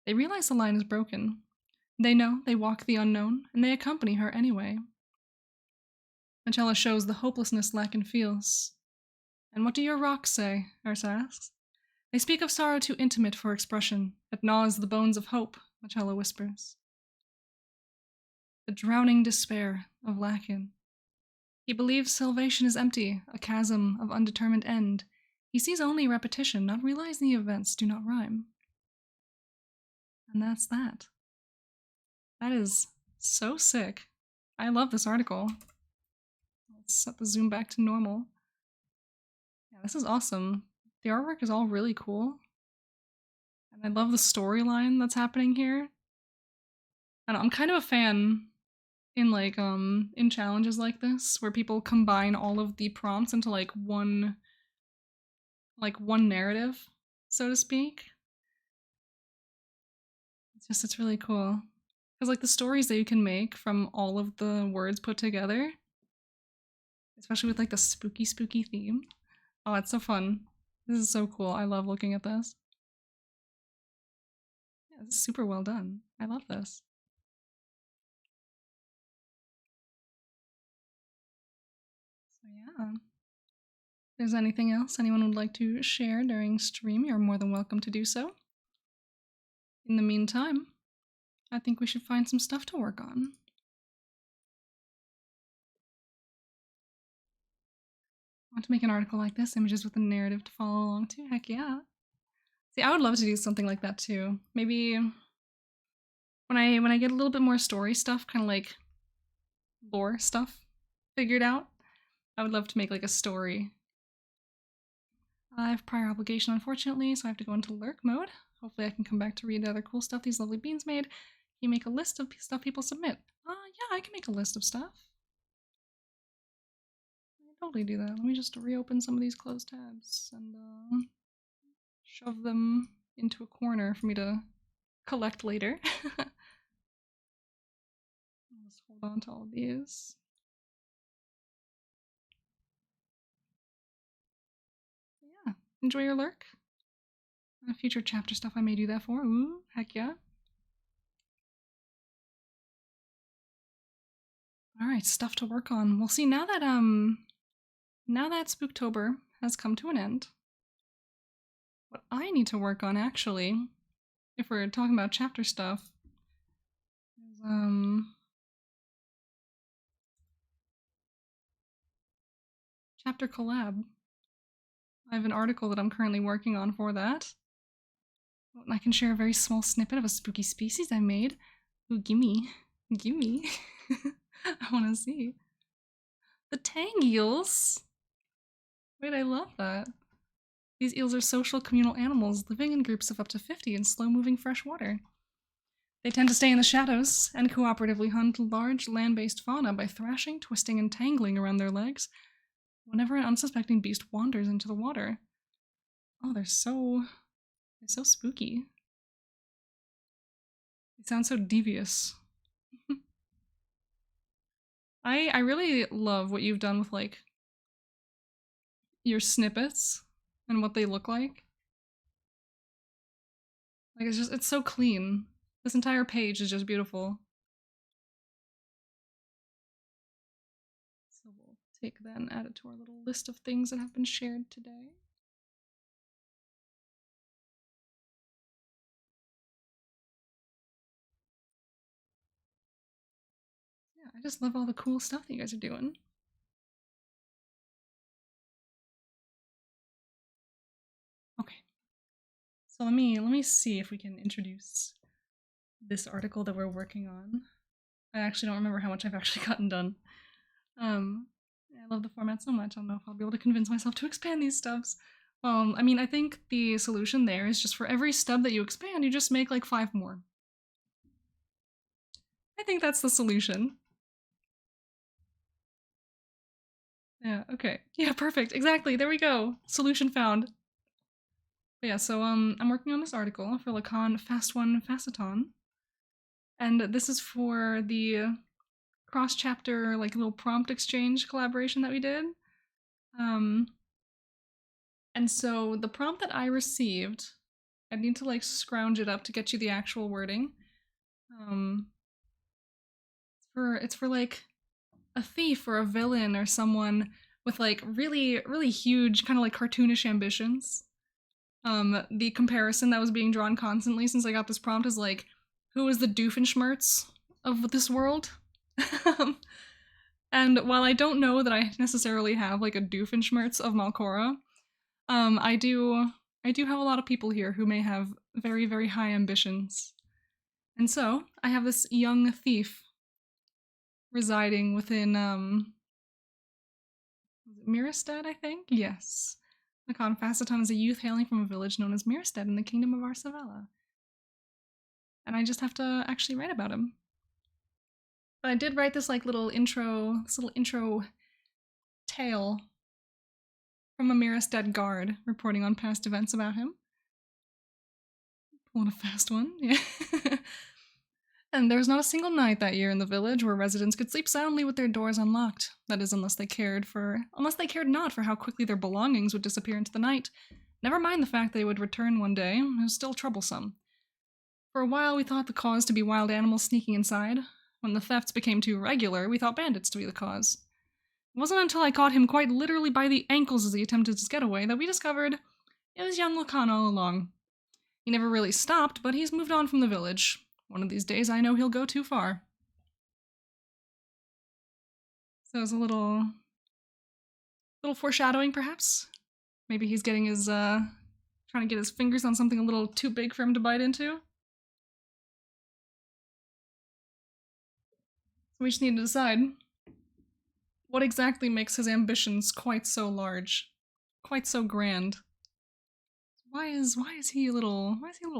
They realize the line is broken. They know they walk the unknown, and they accompany her anyway. Michella shows the hopelessness Lakin feels. And what do your rocks say? Ursa asks. They speak of sorrow too intimate for expression, that gnaws the bones of hope, Michella whispers. The drowning despair of Lakin. He believes salvation is empty, a chasm of undetermined end. He sees only repetition, not realizing the events do not rhyme. And that's that. That is so sick. I love this article. Let's set the zoom back to normal. Yeah, this is awesome. The artwork is all really cool. And I love the storyline that's happening here. And I'm kind of a fan in in challenges like this where people combine all of the prompts into one narrative, so to speak. It's really cool. Because the stories that you can make from all of the words put together, especially with the spooky theme. Oh, it's so fun. This is so cool. I love looking at this. Yeah, this is super well done. I love this. So yeah. If there's anything else anyone would like to share during stream, you're more than welcome to do so. In the meantime, I think we should find some stuff to work on. I want to make an article like this, images with a narrative to follow along to. Heck yeah. See, I would love to do something like that too. Maybe when I get a little bit more story stuff, kind of lore stuff figured out, I would love to make a story. I have prior obligation, unfortunately, so I have to go into lurk mode. Hopefully I can come back to read the other cool stuff these lovely beans made. Can you make a list of stuff people submit? Yeah, I can make a list of stuff. I can totally do that. Let me just reopen some of these closed tabs and shove them into a corner for me to collect later. I'll just hold on to all of these. Yeah, enjoy your lurk. Future chapter stuff I may do that for. Ooh, heck yeah. Alright, stuff to work on. We'll see now that Spooktober has come to an end. What I need to work on actually, if we're talking about chapter stuff, is chapter collab. I have an article that I'm currently working on for that. And I can share a very small snippet of a spooky species I made. Ooh, gimme. Gimme. I wanna see. The tang eels! Wait, I love that. These eels are social communal animals living in groups of up to 50 in slow-moving fresh water. They tend to stay in the shadows and cooperatively hunt large land-based fauna by thrashing, twisting, and tangling around their legs whenever an unsuspecting beast wanders into the water. Oh, they're so spooky. They sound so devious. I really love what you've done with your snippets and what they look like. It's so clean. This entire page is just beautiful. So we'll take that and add it to our little list of things that have been shared today. Yeah, I just love all the cool stuff that you guys are doing. Okay. So let me see if we can introduce this article that we're working on. I actually don't remember how much I've actually gotten done. I love the format so much. I don't know if I'll be able to convince myself to expand these stubs. I mean, I think the solution there is just for every stub that you expand, you just make 5 more. I think that's the solution. Yeah, okay. Yeah, perfect. Exactly. There we go. Solution found. But yeah, so I'm working on this article for Lacan Fast One Faceton. And this is for the cross-chapter like little prompt exchange collaboration that we did. Um and so the prompt that I received, I need to like scrounge it up to get you the actual wording. Um it's for like a thief or a villain or someone with like really really huge kind of like cartoonish ambitions. The comparison that was being drawn constantly since I got this prompt is like, who is the Doofenshmirtz of this world? And while I don't know that I necessarily have like a Doofenshmirtz of Malcora, I do have a lot of people here who may have very very high ambitions, and so I have this young thief residing within Mirestead, I think. Yes, Lacan Faceton is a youth hailing from a village known as Mirestead in the kingdom of Arsavella. And I just have to actually write about him. But I did write this like little intro tale from a Mirestead guard reporting on past events about him. Pulling a fast one, yeah. And there was not a single night that year in the village where residents could sleep soundly with their doors unlocked. That is, unless they cared not for how quickly their belongings would disappear into the night. Never mind the fact they would return one day, it was still troublesome. For a while, we thought the cause to be wild animals sneaking inside. When the thefts became too regular, we thought bandits to be the cause. It wasn't until I caught him quite literally by the ankles as he attempted his getaway that we discovered it was young Lacan all along. He never really stopped, but he's moved on from the village. One of these days, I know he'll go too far. So it's a little foreshadowing, perhaps. Maybe he's getting his trying to get his fingers on something a little too big for him to bite into. So we just need to decide what exactly makes his ambitions quite so large, quite so grand. Why is he a little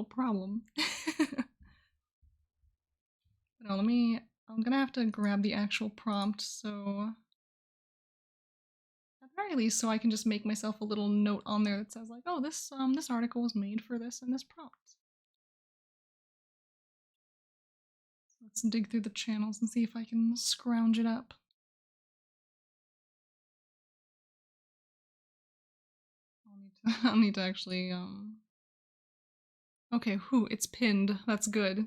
problem? No, I'm gonna have to grab the actual prompt, so at the very least, so I can just make myself a little note on there that says like, oh, this article was made for this and this prompt. So let's dig through the channels and see if I can scrounge it up. I'll need to actually okay, it's pinned. That's good.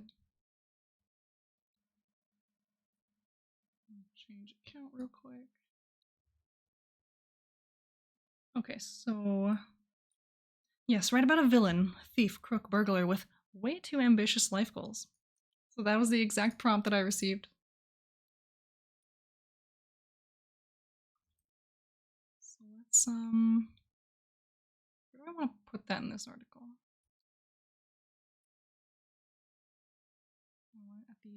Change account real quick. Okay, so yes, write about a villain, thief, crook, burglar with way too ambitious life goals. So that was the exact prompt that I received. So let's where do I want to put that in this article? At the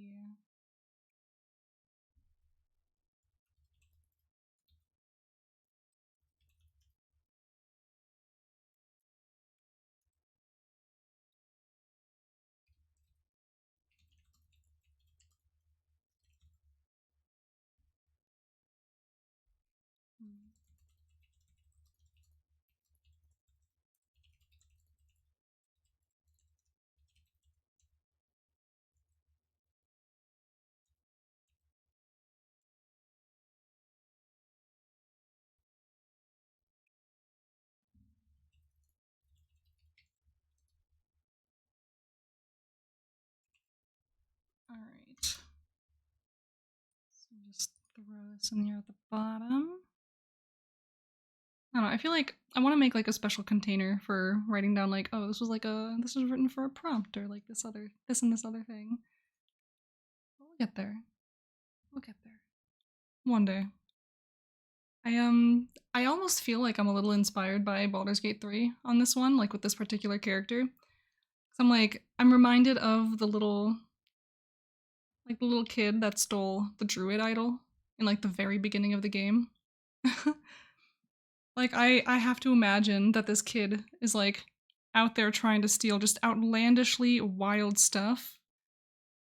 Alright. So just throw this in here at the bottom. I don't know, I feel like I want to make like a special container for writing down like, oh, this was written for a prompt, or like this and this other thing. But we'll get there. We'll get there. One day. I almost feel like I'm a little inspired by Baldur's Gate 3 on this one, like with this particular character. I'm reminded of the little kid that stole the druid idol in like the very beginning of the game. Like I have to imagine that this kid is like out there trying to steal just outlandishly wild stuff,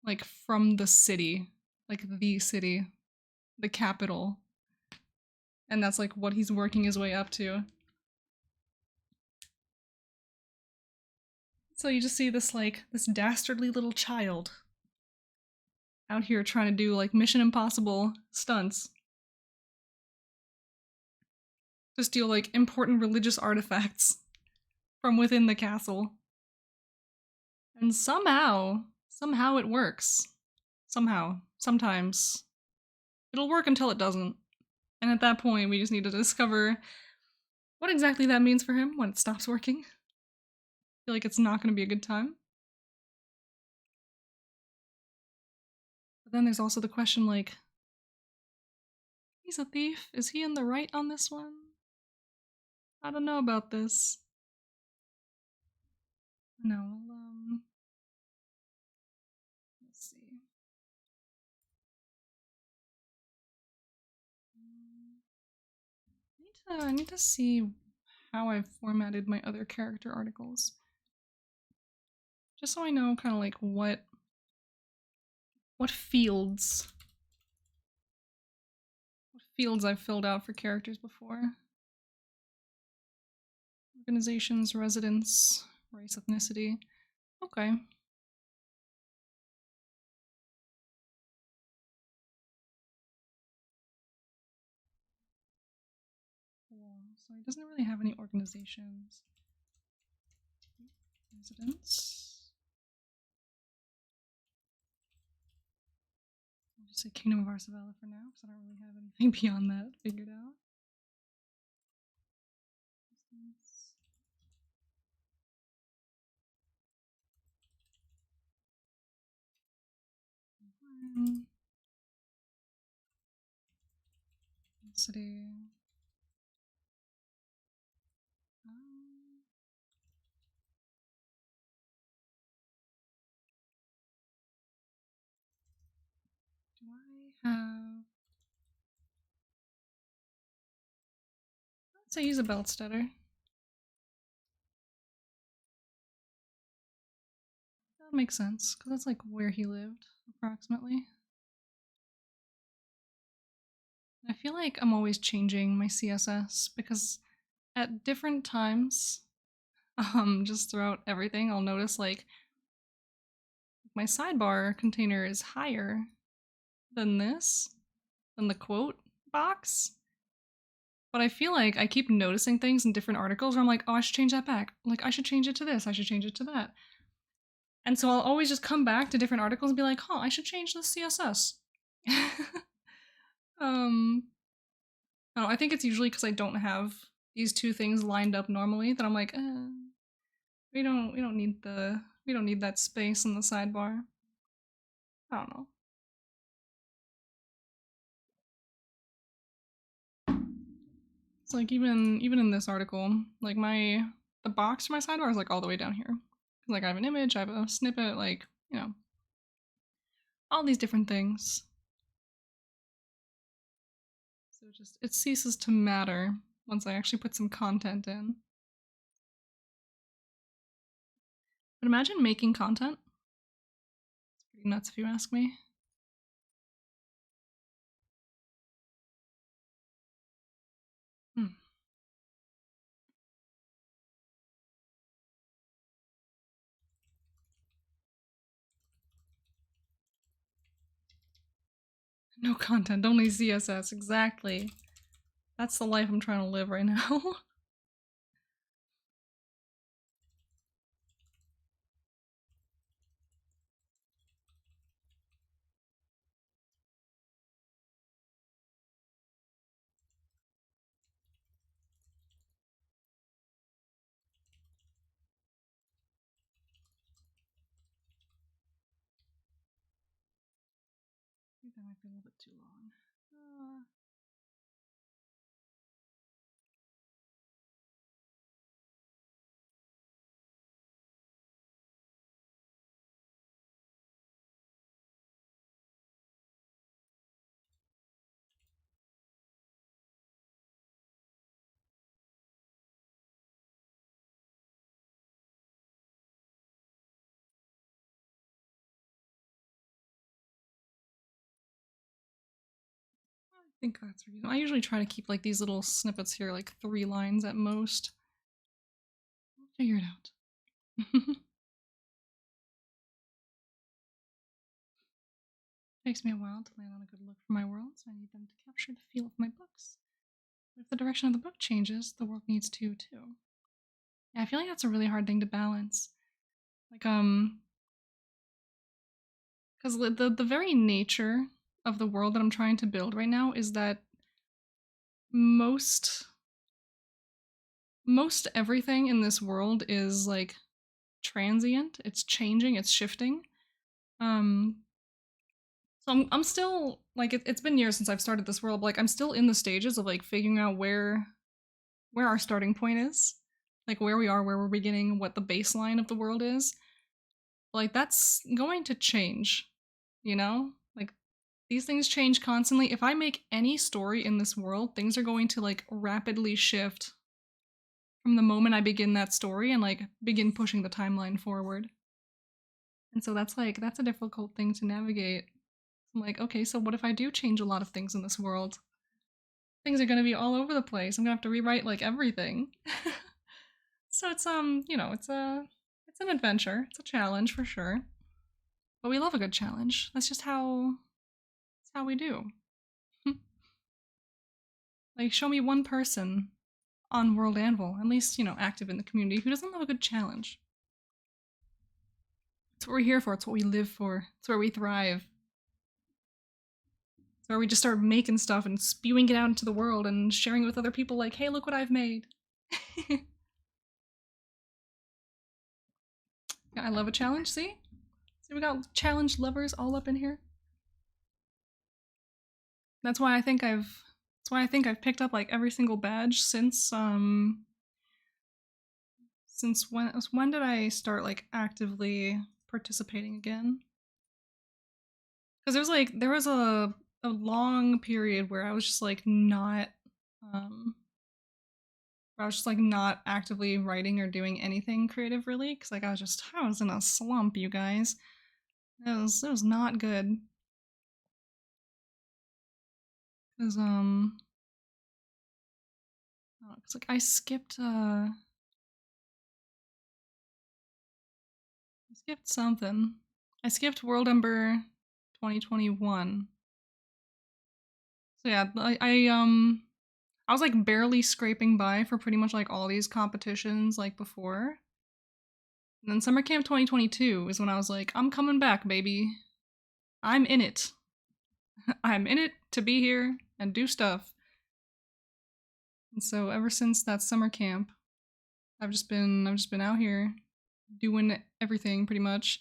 like from the city, like the city, the capital. And that's like what he's working his way up to. So you just see this like this dastardly little child out here trying to do like Mission Impossible stunts to steal like important religious artifacts from within the castle. And somehow it works. Somehow. Sometimes. It'll work until it doesn't. And at that point, we just need to discover what exactly that means for him when it stops working. I feel like it's not going to be a good time. But then there's also the question, like, he's a thief? Is he in the right on this one? I don't know about this. No, let's see. I need to see how I've formatted my other character articles. Just so I know kind of like what fields I've filled out for characters before. Organizations, residence, race, ethnicity. Okay. Cool. So he doesn't really have any organizations. Residence. I'll just say Kingdom of Arsavella for now, because I don't really have anything beyond that figured out. City. Do I have... Let's say use a Beltstetter. That makes sense, because that's like where he lived, approximately. I feel like I'm always changing my CSS, because at different times, just throughout everything, I'll notice like my sidebar container is higher than the quote box. But I feel like I keep noticing things in different articles where I'm like, oh, I should change that back. Like, I should change it to this, I should change it to that. And so I'll always just come back to different articles and be like, huh, I should change this CSS. I think it's usually because I don't have these two things lined up normally that I'm like, we don't need that space in the sidebar. I don't know. It's like even in this article, like the box for my sidebar is like all the way down here. Like I have an image, I have a snippet, like, you know, all these different things. So it ceases to matter once I actually put some content in. But imagine making content. It's pretty nuts if you ask me. No content, only CSS, exactly. That's the life I'm trying to live right now. I think that might be a little bit too long. I think that's reasonable. I usually try to keep like these little snippets here, like 3 lines at most. We'll figure it out. Takes me a while to land on a good look for my world, so I need them to capture the feel of my books. But if the direction of the book changes, the world needs to too. Yeah, I feel like that's a really hard thing to balance. Like, because the very nature of the world that I'm trying to build right now is that most everything in this world is like transient. It's changing, it's shifting. So I'm still like it's been years since I've started this world, but like I'm still in the stages of like figuring out where our starting point is. Like where we are, where we're beginning, what the baseline of the world is. Like that's going to change, you know? Like these things change constantly. If I make any story in this world, things are going to like rapidly shift from the moment I begin that story and like begin pushing the timeline forward. And so that's a difficult thing to navigate. I'm like, okay, so what if I do change a lot of things in this world? Things are gonna be all over the place. I'm gonna have to rewrite like everything. So it's you know, it's an adventure. It's a challenge for sure. But we love a good challenge. That's how we do. Like show me one person on World Anvil, at least, you know, active in the community, who doesn't love a good challenge. It's what we're here for, it's what we live for, it's where we thrive. It's where we just start making stuff and spewing it out into the world and sharing it with other people like, hey, look what I've made. I love a challenge, see? See, we got challenge lovers all up in here. That's why I think I've picked up like every single badge since when did I start like actively participating again? Because there was a long period where I was just like not where I was just like not actively writing or doing anything creative really, because like I was in a slump, you guys. It was not good. Cause like I skipped something. I skipped World Ember 2021. So yeah, I was like barely scraping by for pretty much like all these competitions like before. And then Summer Camp 2022 is when I was like, I'm coming back, baby. I'm in it. I'm in it to be here and do stuff. And so ever since that summer camp, I've just been out here doing everything pretty much.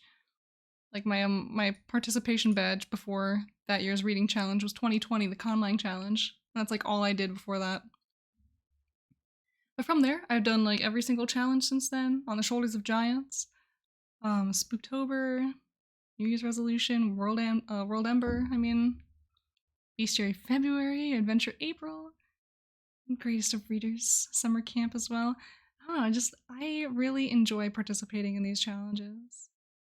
Like my participation badge before that year's reading challenge was 2020, the Conlang challenge. That's like all I did before that. But from there, I've done like every single challenge since then, on the shoulders of giants. Spooktober, New Year's resolution, World Ember. I mean, Bestiary February, Adventure April, Greatest of Readers, Summer Camp as well. I don't know, I really enjoy participating in these challenges.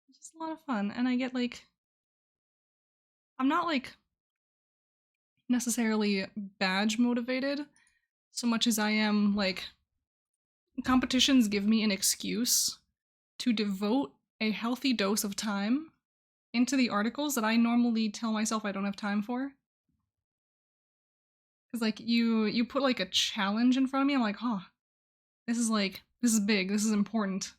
It's just a lot of fun, and I get like, I'm not like necessarily badge motivated so much as I am like, competitions give me an excuse to devote a healthy dose of time into the articles that I normally tell myself I don't have time for. Because like you put like a challenge in front of me, I'm like, huh, this is big, this is important.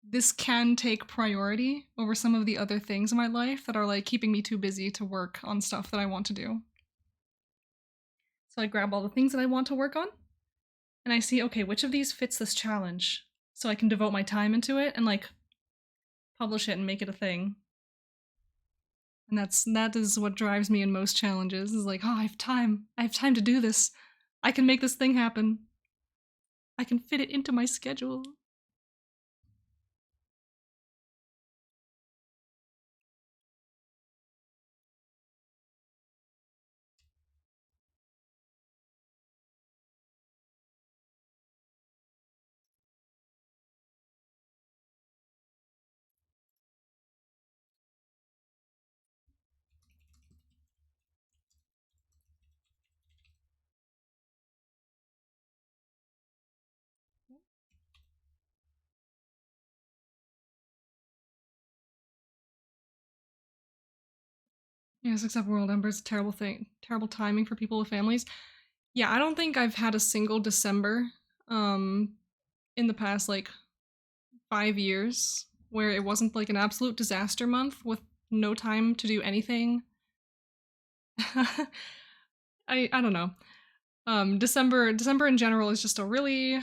This can take priority over some of the other things in my life that are like keeping me too busy to work on stuff that I want to do. So I grab all the things that I want to work on, and I see, okay, which of these fits this challenge? So I can devote my time into it and like publish it and make it a thing. And that is what drives me in most challenges, is like, oh, I have time to do this. I can make this thing happen. I can fit it into my schedule. Yes, except world ember's a terrible thing. Terrible timing for people with families. Yeah, I don't think I've had a single December um in the past like 5 years where it wasn't like an absolute disaster month with no time to do anything. I don't know. December in general is just a really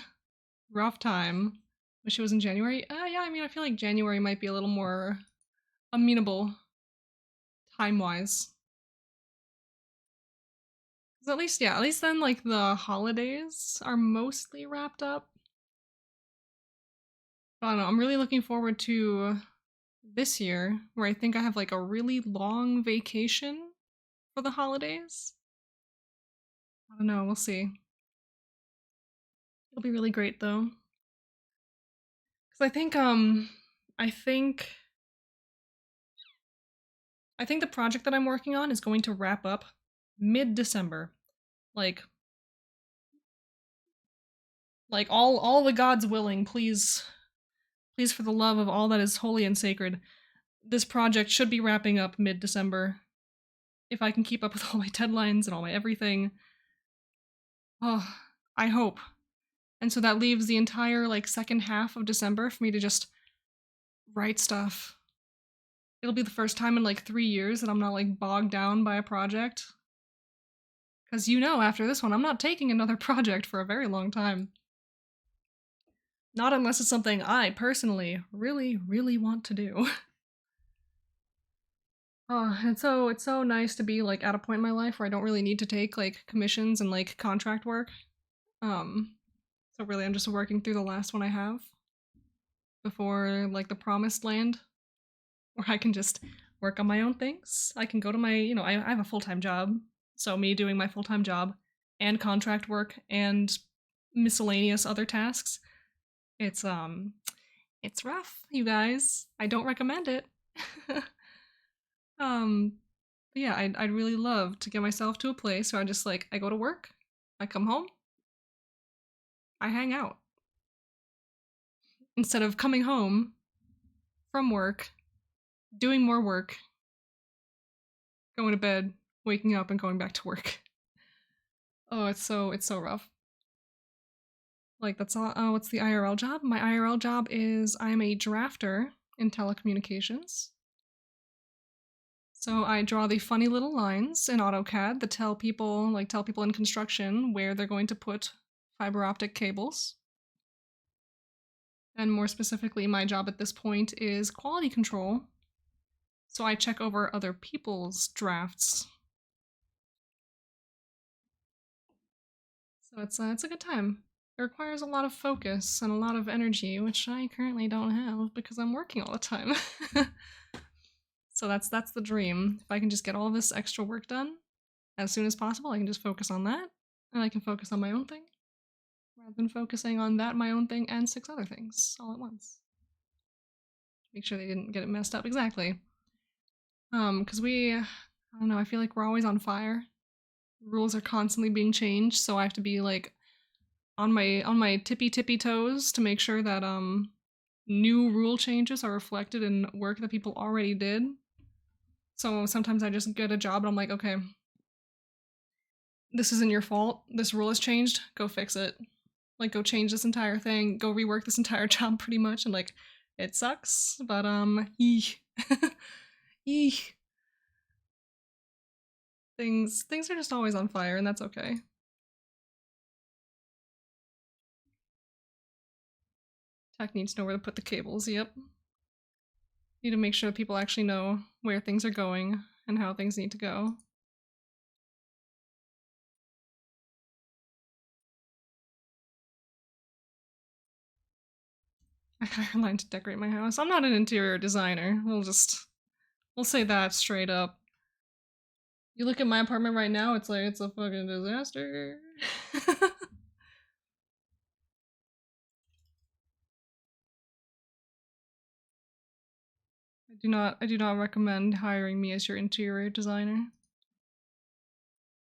rough time. Wish it was in January. Yeah, I mean, I feel like January might be a little more amenable time wise. Cause at least, yeah, at least then like the holidays are mostly wrapped up. I don't know. I'm really looking forward to this year, where I think I have like a really long vacation for the holidays. I don't know. We'll see. It'll be really great though. Cause I think I think the project that I'm working on is going to wrap up mid-December. Like all the gods willing, please for the love of all that is holy and sacred, this project should be wrapping up mid-December. If I can keep up with all my deadlines and all my everything. Oh, I hope. And so that leaves the entire like second half of December for me to just write stuff. It'll be the first time in like 3 years that I'm not like bogged down by a project. Because after this one, I'm not taking another project for a very long time. Not unless it's something I personally really, really want to do. Oh, it's so nice to be like at a point in my life where I don't really need to take like commissions and like contract work. So really I'm just working through the last one I have before like the promised land where I can just work on my own things. I can go to my, I have a full-time job. So me doing my full-time job and contract work and miscellaneous other tasks. It's rough, you guys. I don't recommend it. Yeah, I'd really love to get myself to a place where I go to work, I come home, I hang out. Instead of coming home from work, doing more work, going to bed, waking up and going back to work. Oh, it's so rough. Like that's all. Oh, what's the IRL job? My IRL job is I'm a drafter in telecommunications. So I draw the funny little lines in AutoCAD that tell people in construction where they're going to put fiber optic cables. And more specifically, my job at this point is quality control. So I check over other people's drafts. So it's a good time. It requires a lot of focus and a lot of energy, which I currently don't have because I'm working all the time. So that's the dream. If I can just get all this extra work done as soon as possible, I can just focus on that, and I can focus on my own thing, rather than focusing on that, my own thing, and 6 other things all at once. Make sure they didn't get it messed up. Exactly. Because I don't know, I feel like we're always on fire. Rules are constantly being changed, so I have to be like on my tippy toes to make sure that new rule changes are reflected in work that people already did. So sometimes I just get a job and I'm like, okay, this isn't your fault. This rule has changed. Go fix it. Like, go change this entire thing. Go rework this entire job pretty much. And like, it sucks, but eek. Eek. Things are just always on fire, and that's okay. Tech needs to know where to put the cables, yep. Need to make sure that people actually know where things are going and how things need to go. I hired line to decorate my house. I'm not an interior designer. We'll say that straight up. You look at my apartment right now, it's like it's a fucking disaster. I do not recommend hiring me as your interior designer.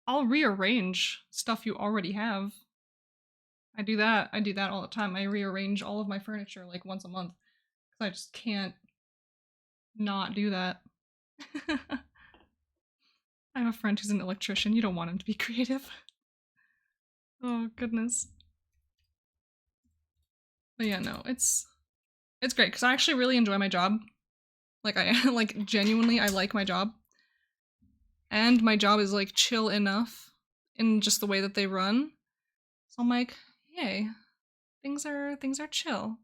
I'll rearrange stuff you already have. I do that all the time. I rearrange all of my furniture like once a month. Because I just can't not do that. I have a friend who's an electrician. You don't want him to be creative. Oh, goodness. But yeah, no, it's great because I actually really enjoy my job. Like, I like genuinely, I like my job. And my job is like chill enough in just the way that they run. So I'm like, yay, things are chill.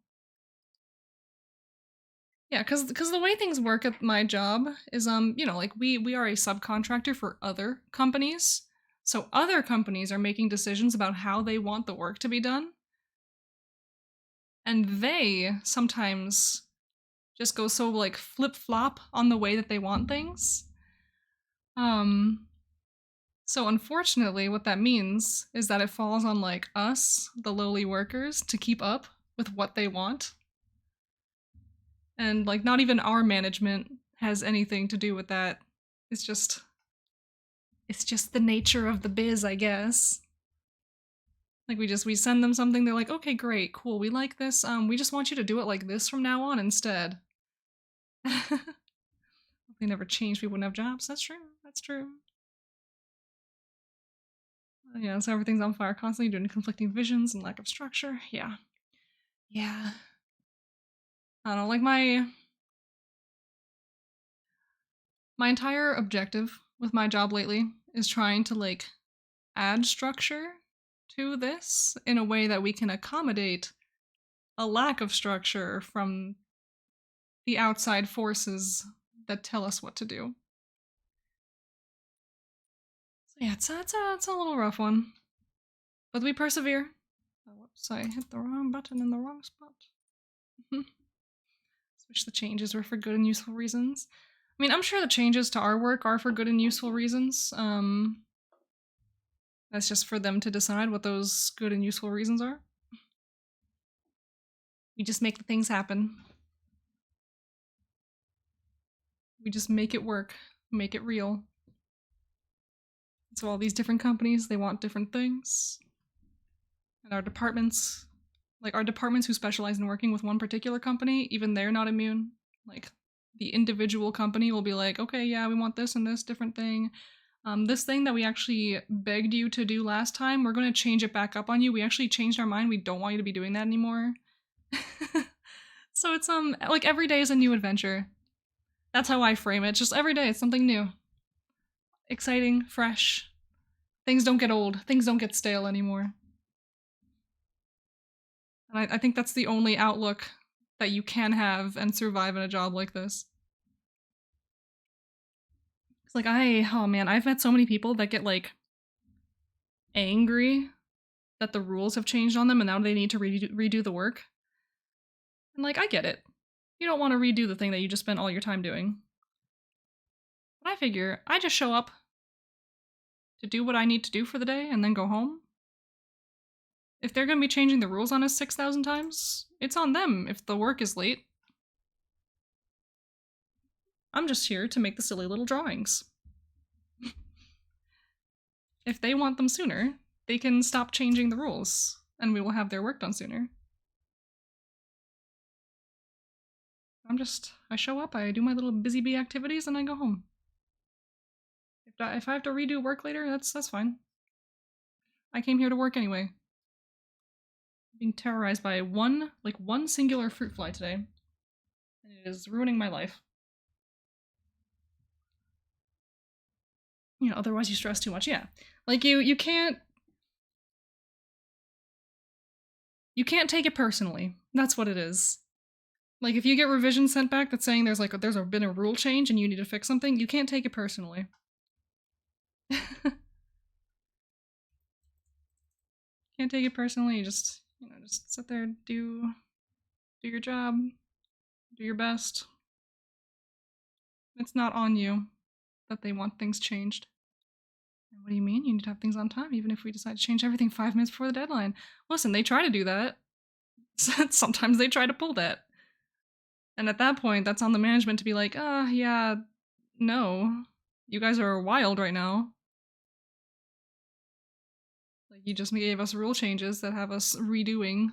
Yeah, because the way things work at my job is you know, like we are a subcontractor for other companies. So other companies are making decisions about how they want the work to be done. And they sometimes just go so like flip-flop on the way that they want things. So unfortunately what that means is that it falls on like us, the lowly workers, to keep up with what they want. And like not even our management has anything to do with that. It's just the nature of the biz, I guess. Like we send them something, they're like, okay, great, cool, we like this. We just want you to do it like this from now on instead. If they never changed, we wouldn't have jobs. That's true. That's true. Yeah, so everything's on fire constantly due to conflicting visions and lack of structure. Yeah. Yeah. I don't know, like my entire objective with my job lately is trying to like add structure to this in a way that we can accommodate a lack of structure from the outside forces that tell us what to do. So yeah, it's a little rough one. But we persevere. Oh, whoops, I hit the wrong button in the wrong spot. Wish the changes were for good and useful reasons. I mean, I'm sure the changes to our work are for good and useful reasons. That's just for them to decide what those good and useful reasons are. We just make the things happen. We just make it work, make it real. So all these different companies, they want different things. And our departments, like our departments who specialize in working with one particular company, even they're not immune. Like the individual company will be like, okay, yeah, we want this and this different thing. This thing that we actually begged you to do last time, we're going to change it back up on you. We actually changed our mind. We don't want you to be doing that anymore. So it's like every day is a new adventure. That's how I frame it. Just every day it's something new. Exciting, fresh. Things don't get old. Things don't get stale anymore. And I think that's the only outlook that you can have and survive in a job like this. It's like oh man, I've met so many people that get like angry that the rules have changed on them and now they need to redo the work. And like, I get it. You don't want to redo the thing that you just spent all your time doing. But I figure I just show up to do what I need to do for the day and then go home. If they're going to be changing the rules on us 6,000 times, it's on them if the work is late. I'm just here to make the silly little drawings. If they want them sooner, they can stop changing the rules, and we will have their work done sooner. I show up, I do my little busy bee activities, and I go home. If I have to redo work later, that's fine. I came here to work anyway. I'm being terrorized by one singular fruit fly today. And it is ruining my life. You know, otherwise you stress too much, yeah. Like you can't take it personally. That's what it is. Like if you get revisions sent back that's saying there's been a rule change and you need to fix something, you can't take it personally. Can't take it personally. You just sit there, do your job, do your best. It's not on you that they want things changed. And what do you mean? You need to have things on time, even if we decide to change everything 5 minutes before the deadline. Listen, they try to do that. Sometimes they try to pull that. And at that point, that's on the management to be like, yeah, no. You guys are wild right now. Like, you just gave us rule changes that have us redoing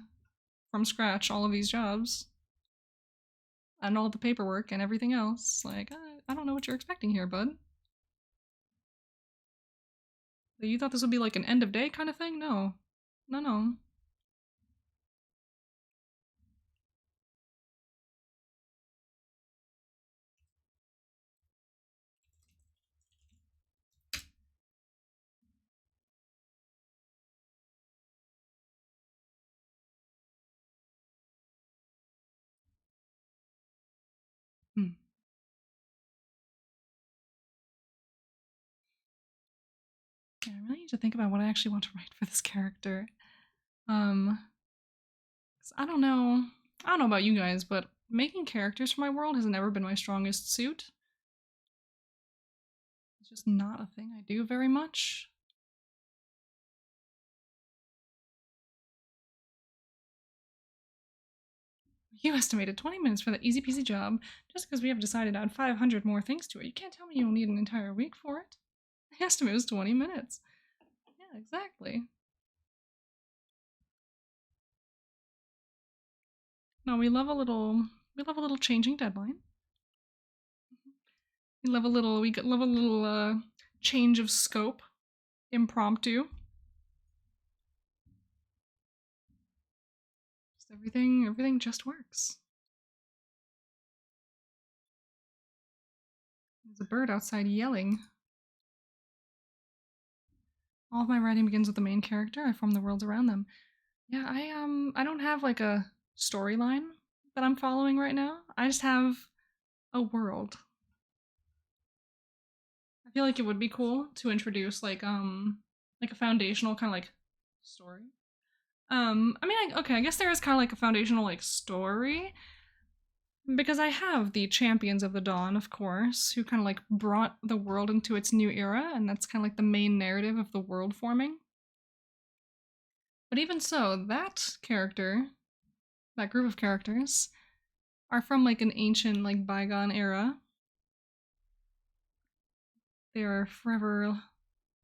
from scratch all of these jobs. And all the paperwork and everything else. Like, I don't know what you're expecting here, bud. So you thought this would be like an end of day kind of thing? No. No, no. Hmm. Yeah, I really need to think about what I actually want to write for this character. 'Cause I don't know. I don't know about you guys, but making characters for my world has never been my strongest suit. It's just not a thing I do very much. You estimated 20 minutes for that easy peasy job just because we have decided to add 500 more things to it. You can't tell me you'll need an entire week for it. The estimate was 20 minutes. Yeah, exactly. No, we love a little changing deadline. We love a little change of scope, impromptu. Just everything just works. There's a bird outside yelling. All of my writing begins with the main character. I form the worlds around them. Yeah, I don't have like a storyline that I'm following right now. I just have a world. I feel like it would be cool to introduce like a foundational kind of like story. I mean, okay, I guess there is kind of like a foundational like story because I have the champions of the dawn, of course, who kind of like brought the world into its new era, and that's kind of like the main narrative of the world forming. But even so, that character, that group of characters, are from like an ancient, like bygone era. They are forever.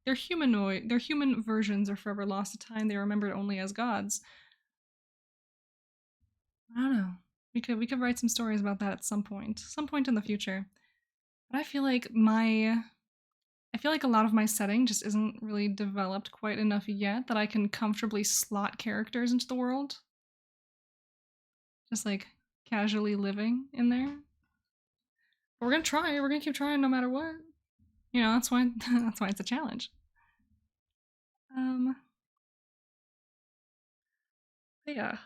Their humanoid, their human versions are forever lost to time. They are remembered only as gods. I don't know. We could write some stories about that at some point in the future. But I feel like a lot of my setting just isn't really developed quite enough yet that I can comfortably slot characters into the world. Just like casually living in there. But we're gonna try. We're gonna keep trying no matter what. You know, that's why that's why it's a challenge. Um, but yeah.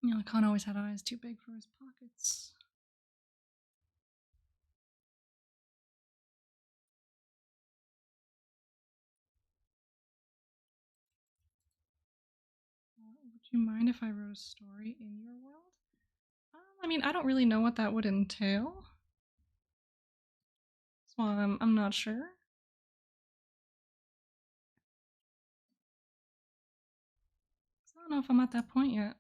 You know, Khan always had eyes too big for his pockets. Would you mind if I wrote a story in your world? I mean, I don't really know what that would entail. So I'm not sure. I don't know if I'm at that point yet,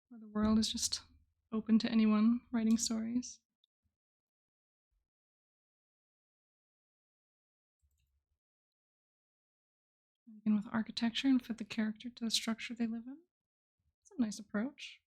where the world is just open to anyone writing stories. Begin with architecture and fit the character to the structure they live in. It's a nice approach.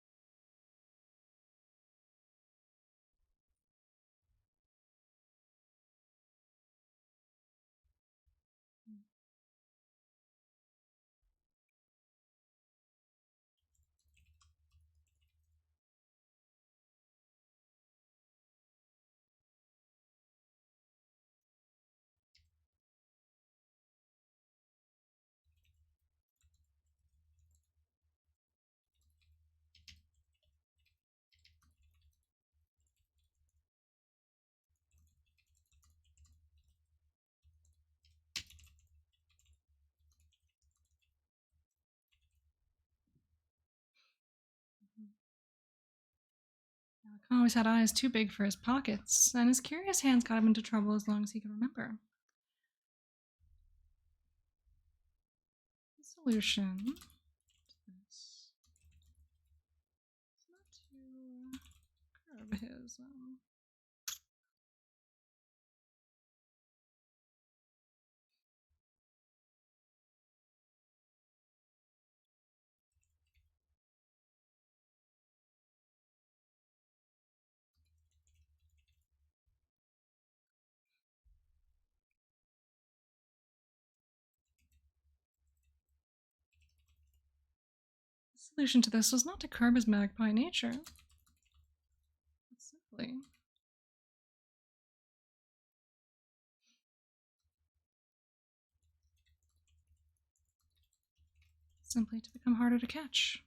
Khan always had eyes too big for his pockets, and his curious hands got him into trouble as long as he could remember. solution to this is not to curb his the solution to this was not to curb his magpie nature, but simply to become harder to catch.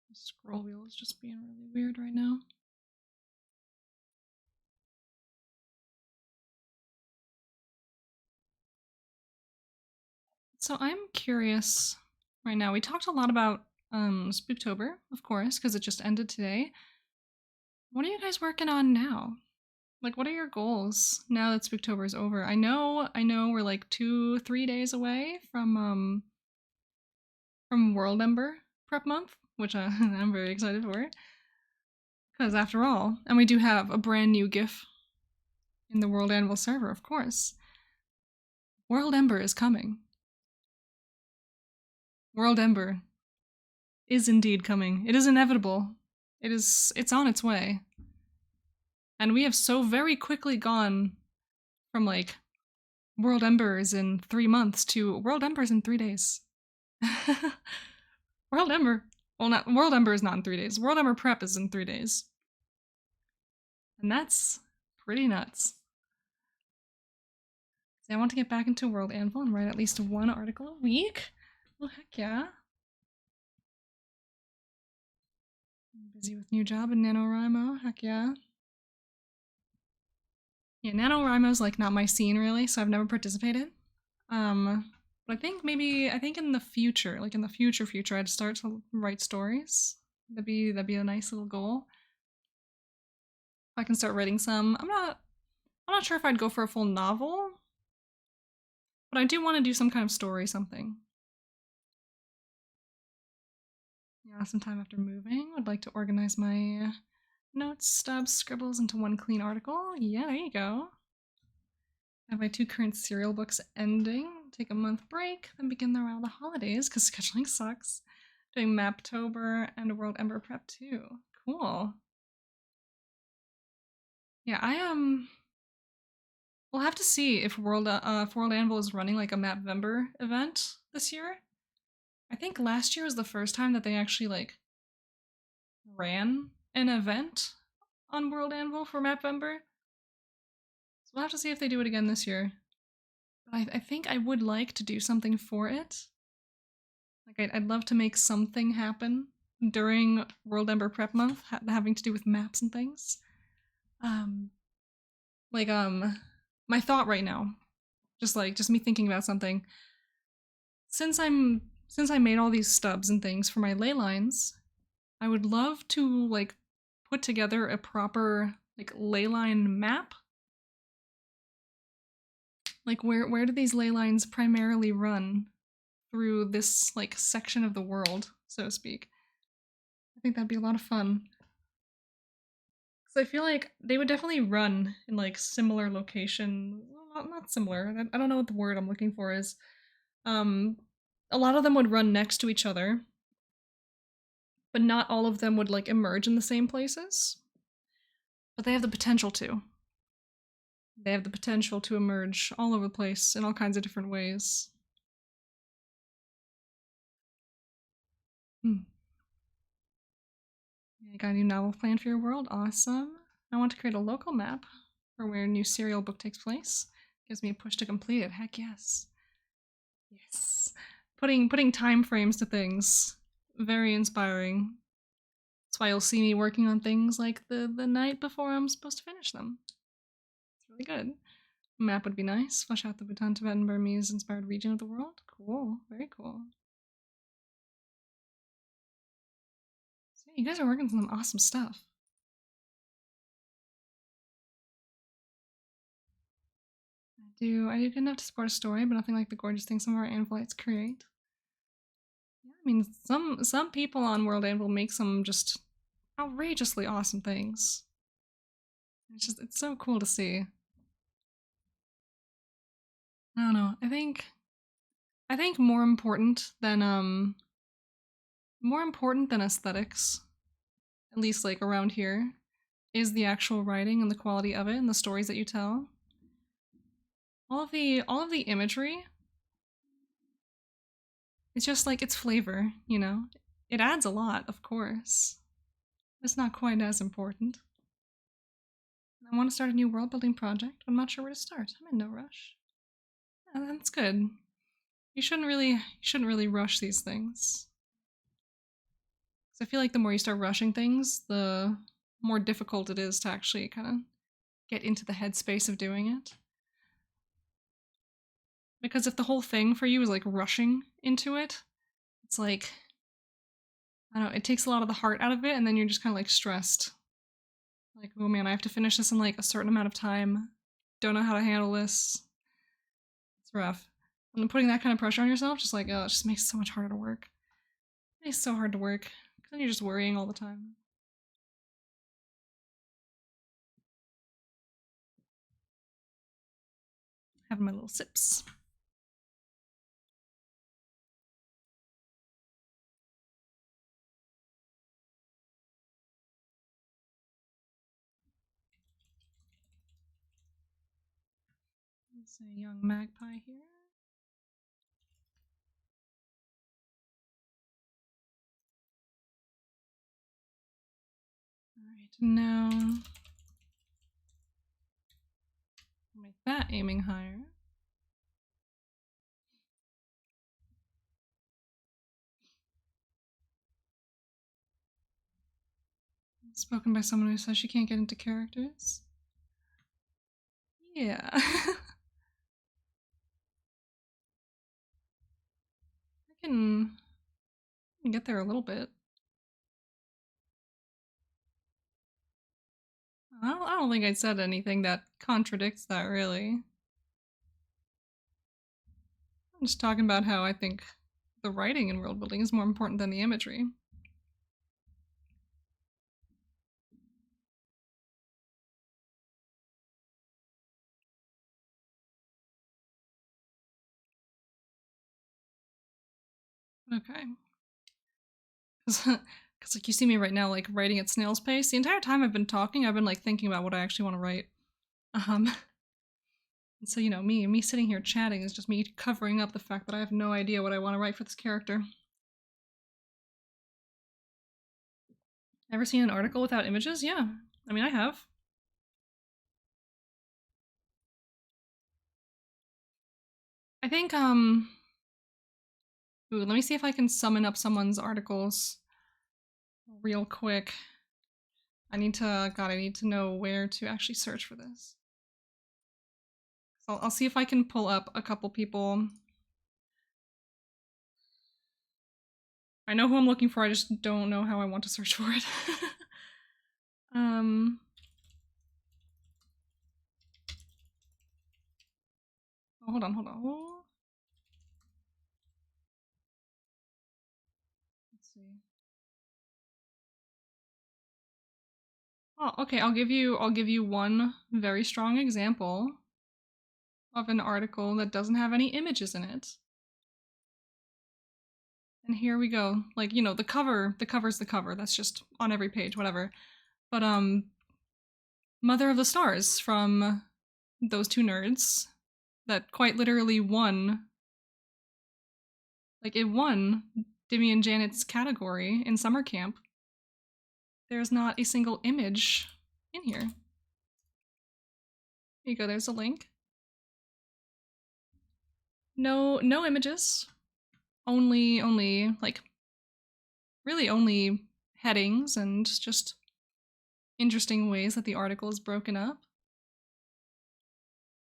The scroll wheel is just being really weird right now. So I'm curious right now. We talked a lot about Spooktober, of course, because it just ended today. What are you guys working on now? Like, what are your goals now that Spooktober is over? I know we're like 2-3 days away from World Ember Prep Month, which I'm very excited for. Because after all, and we do have a brand new GIF in the World Anvil server, of course. World Ember is coming. World Ember is indeed coming. It is inevitable. It's on its way. And we have so very quickly gone from like World Ember is in 3 months to World Ember is in 3 days. World Ember. Well, not World Ember is not in 3 days. World Ember Prep is in 3 days. And that's pretty nuts. See, I want to get back into World Anvil and write at least 1 article a week. Well, heck yeah. I'm busy with new job in NaNoWriMo. Heck yeah. Yeah, NaNoWriMo's like not my scene really, so I've never participated. But I think in the future, like in the future, I'd start to write stories. That'd be a nice little goal. If I can start writing some. I'm not sure if I'd go for a full novel, but I do want to do some kind of story, something. Yeah, sometime after moving, I'd like to organize my notes, stubs, scribbles into 1 clean article. Yeah, there you go. I have my 2 current serial books ending. Take a month break, then begin around the holidays, because scheduling sucks. Doing Maptober and World Ember Prep too. Cool. Yeah, we'll have to see if World Anvil is running like a Mapvember event this year. I think last year was the first time that they actually like ran an event on World Anvil for Mapvember. So we'll have to see if they do it again this year. But I think I would like to do something for it. Like I'd love to make something happen during World Ember Prep Month, having to do with maps and things. My thought right now, just me thinking about something. Since I made all these stubs and things for my ley lines, I would love to like put together a proper like ley line map. Like where do these ley lines primarily run through this like section of the world, so to speak? I think that'd be a lot of fun. Because I feel like they would definitely run in like similar location. Well, not similar. I don't know what the word I'm looking for is. A lot of them would run next to each other, but not all of them would like emerge in the same places. But they have the potential to. They have the potential to emerge all over the place in all kinds of different ways. You got a new novel planned for your world? Awesome. I want to create a local map for where a new serial book takes place. Gives me a push to complete it. Heck yes. Yes. Putting time frames to things. Very inspiring. That's why you'll see me working on things like the night before I'm supposed to finish them. It's really good. Map would be nice. Flesh out the Bhutan, Tibetan, Burmese inspired region of the world. Cool. Very cool. So yeah, you guys are working on some awesome stuff. I do good enough to support a story, but nothing like the gorgeous things some of our Anvilites create. Yeah, I mean, some people on World Anvil make some just outrageously awesome things. It's so cool to see. I don't know. I think more important than aesthetics, at least like around here, is the actual writing and the quality of it and the stories that you tell. All of the imagery, it's just like it's flavor, you know? It adds a lot, of course. It's not quite as important. I want to start a new world building project, but I'm not sure where to start. I'm in no rush. Yeah, that's good. You shouldn't really rush these things. Because I feel like the more you start rushing things, the more difficult it is to actually kind of get into the headspace of doing it. Because if the whole thing for you is like rushing into it, it's like, I don't know, it takes a lot of the heart out of it, and then you're just kind of like stressed. Like, oh man, I have to finish this in like a certain amount of time. Don't know how to handle this. It's rough. And then putting that kind of pressure on yourself, just like, oh, it just makes it so much harder to work. It makes it so hard to work. Because then you're just worrying all the time. Having my little sips. There's a young magpie here. Alright, now make that aiming higher. Spoken by someone who says she can't get into characters. Yeah. I can get there a little bit. I don't think I said anything that contradicts that, really. I'm just talking about how I think the writing in world building is more important than the imagery. Okay. Because like you see me right now, like writing at snail's pace. The entire time I've been talking, I've been like thinking about what I actually want to write. And so you know, me sitting here chatting is just me covering up the fact that I have no idea what I want to write for this character. Ever seen an article without images? Yeah, I mean I have. I think ooh, let me see if I can summon up someone's articles real quick. I need to know where to actually search for this. So I'll see if I can pull up a couple people. I know who I'm looking for, I just don't know how I want to search for it. Oh, hold on. Let's see. Oh, okay, I'll give you one very strong example of an article that doesn't have any images in it. And here we go. Like, you know, the cover's the cover. That's just on every page, whatever. But Mother of the Stars from those two nerds that quite literally won. Like, it won Dimmy and Janet's category in summer camp. There's not a single image in here. Here you go, there's a link. no images. Only like really only headings and just interesting ways that the article is broken up.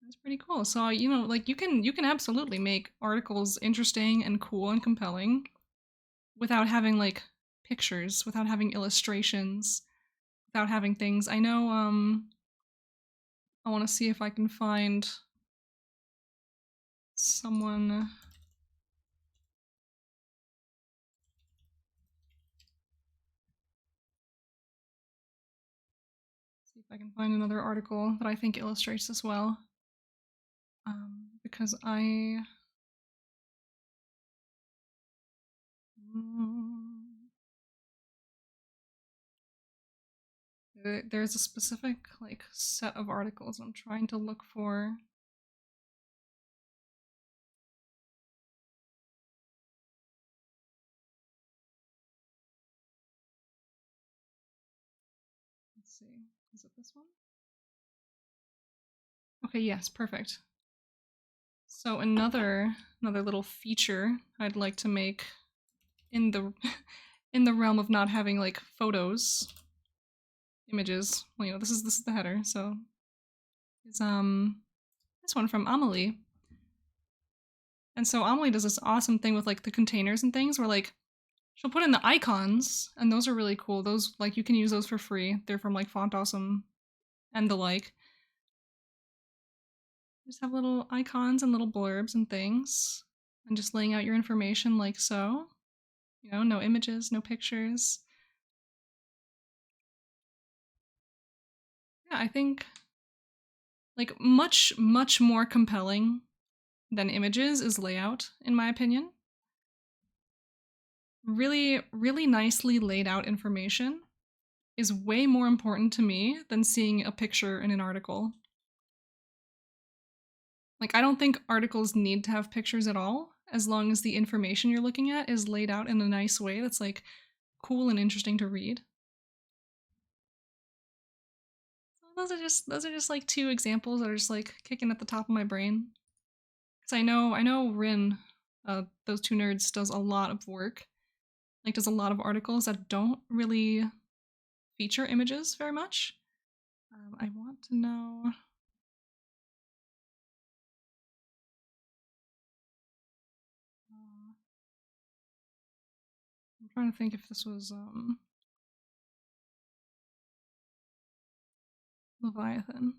That's pretty cool. So, you know, like you can absolutely make articles interesting and cool and compelling without having like pictures, without having illustrations, without having things. I know I want to see if I can find someone. See if I can find another article that I think illustrates this well. Because there's a specific like set of articles I'm trying to look for. Let's see. Is it this one? Okay, yes, perfect. So another little feature I'd like to make in the in the realm of not having like photos, images. Well, you know, this is the header, so is this one from Amelie. And so Amelie does this awesome thing with like the containers and things where like she'll put in the icons, and those are really cool. Those like you can use those for free. They're from like Font Awesome and the like. Just have little icons and little blurbs and things, and just laying out your information like so. You know, no images, no pictures. Yeah, I think like much more compelling than images is layout, in my opinion. Really nicely laid out information is way more important to me than seeing a picture in an article. Like, I don't think articles need to have pictures at all, as long as the information you're looking at is laid out in a nice way that's like cool and interesting to read. So those are just like two examples that are just like kicking at the top of my brain. Cause I know Rin, those two nerds, does a lot of work. Like does a lot of articles that don't really feature images very much. I want to know. I'm trying to think if this was Leviathan.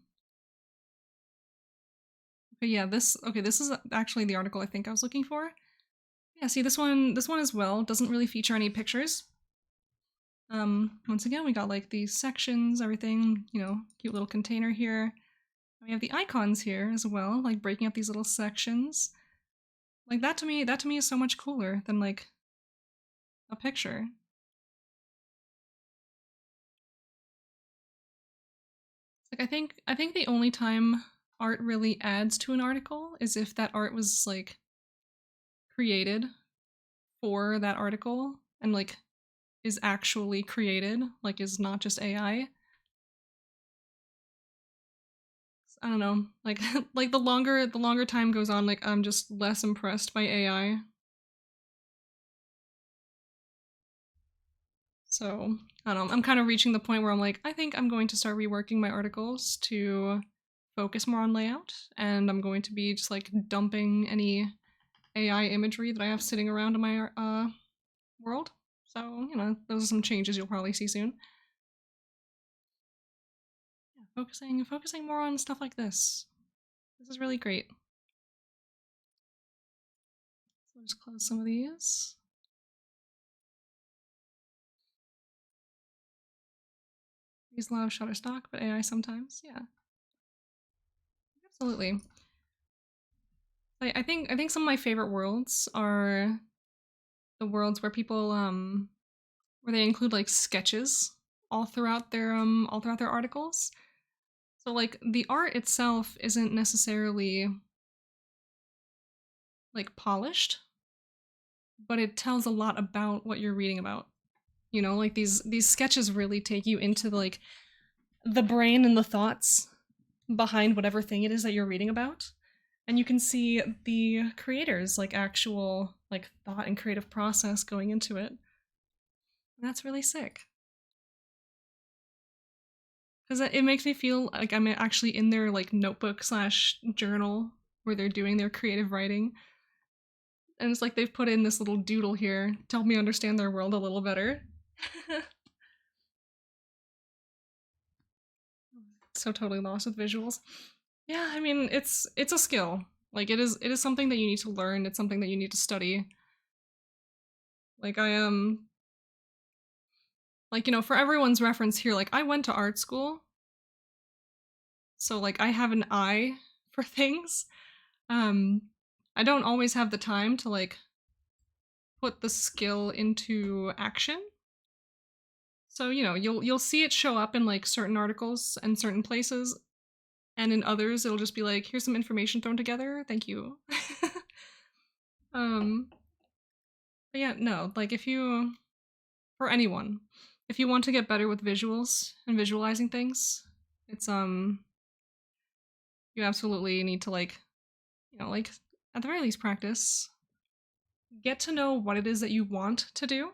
Okay, yeah, this is actually the article I think I was looking for. Yeah, see this one as well doesn't really feature any pictures. Once again, we got like these sections, everything, you know, cute little container here. We have the icons here as well, like breaking up these little sections. Like that to me is so much cooler than like a picture. Like I think the only time art really adds to an article is if that art was like created for that article and like is actually created, like is not just AI. I don't know, like like the longer time goes on, like I'm just less impressed by AI. So I don't know. I'm kind of reaching the point where I'm like, I think I'm going to start reworking my articles to focus more on layout, and I'm going to be just like dumping any AI imagery that I have sitting around in my world. So you know, those are some changes you'll probably see soon. Yeah, focusing more on stuff like this. This is really great. So I'll just close some of these. Use a lot of Shutterstock, but AI sometimes, yeah. Absolutely. I think some of my favorite worlds are the worlds where people where they include like sketches all throughout their articles. So like the art itself isn't necessarily like polished, but it tells a lot about what you're reading about. You know, like these sketches really take you into like the brain and the thoughts behind whatever thing it is that you're reading about. And you can see the creators, like actual like thought and creative process going into it. And that's really sick. Because it makes me feel like I'm actually in their like notebook slash journal where they're doing their creative writing. And it's like they've put in this little doodle here to help me understand their world a little better. So totally lost with visuals. Yeah, I mean it's a skill. Like it is something that you need to learn. It's something that you need to study. Like I am like, you know, for everyone's reference here, like I went to art school. So like I have an eye for things. Um I don't always have the time to like put the skill into action. So, you know, you'll see it show up in like certain articles and certain places, and in others it'll just be like, here's some information thrown together, thank you. um but yeah, no, like if you, for anyone, if you want to get better with visuals and visualizing things, it's you absolutely need to like, you know, like at the very least practice, get to know what it is that you want to do,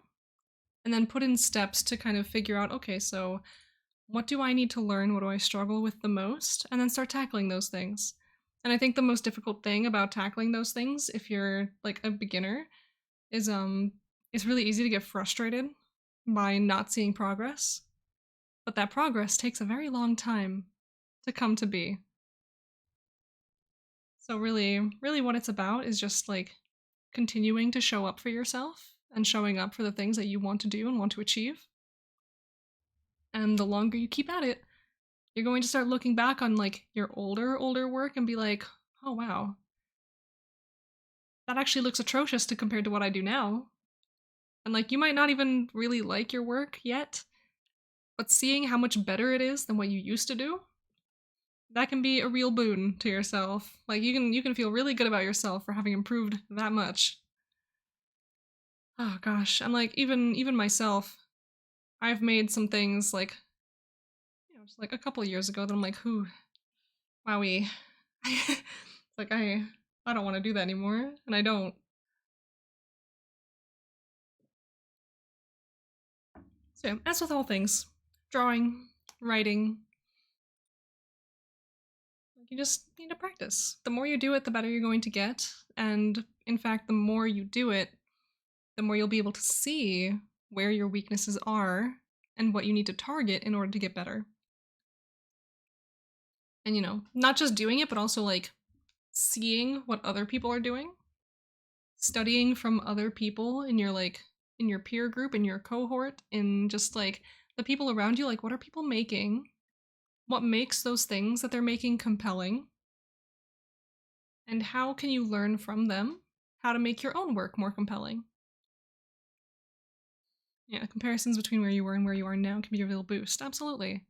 and then put in steps to kind of figure out, okay, so what do I need to learn? What do I struggle with the most? And then start tackling those things. And I think the most difficult thing about tackling those things, if you're like a beginner, is it's really easy to get frustrated by not seeing progress. But that progress takes a very long time to come to be. So really, really what it's about is just like continuing to show up for yourself and showing up for the things that you want to do and want to achieve. And the longer you keep at it, you're going to start looking back on like your older work and be like, oh wow, that actually looks atrocious to compared to what I do now. And like you might not even really like your work yet, but seeing how much better it is than what you used to do, that can be a real boon to yourself. Like you can feel really good about yourself for having improved that much. Oh gosh, and like even myself, I've made some things like, you know, just like a couple years ago that I'm like, whew, wowie. It's like I don't want to do that anymore, and I don't. So yeah, as with all things, drawing, writing, you just need to practice. The more you do it, the better you're going to get, and in fact, the more you do it, the more you'll be able to see where your weaknesses are and what you need to target in order to get better. And you know, not just doing it, but also like seeing what other people are doing, studying from other people in your like in your peer group, in your cohort, in just like the people around you, like what are people making? What makes those things that they're making compelling? And how can you learn from them how to make your own work more compelling? Yeah, comparisons between where you were and where you are now can be a real boost. Absolutely.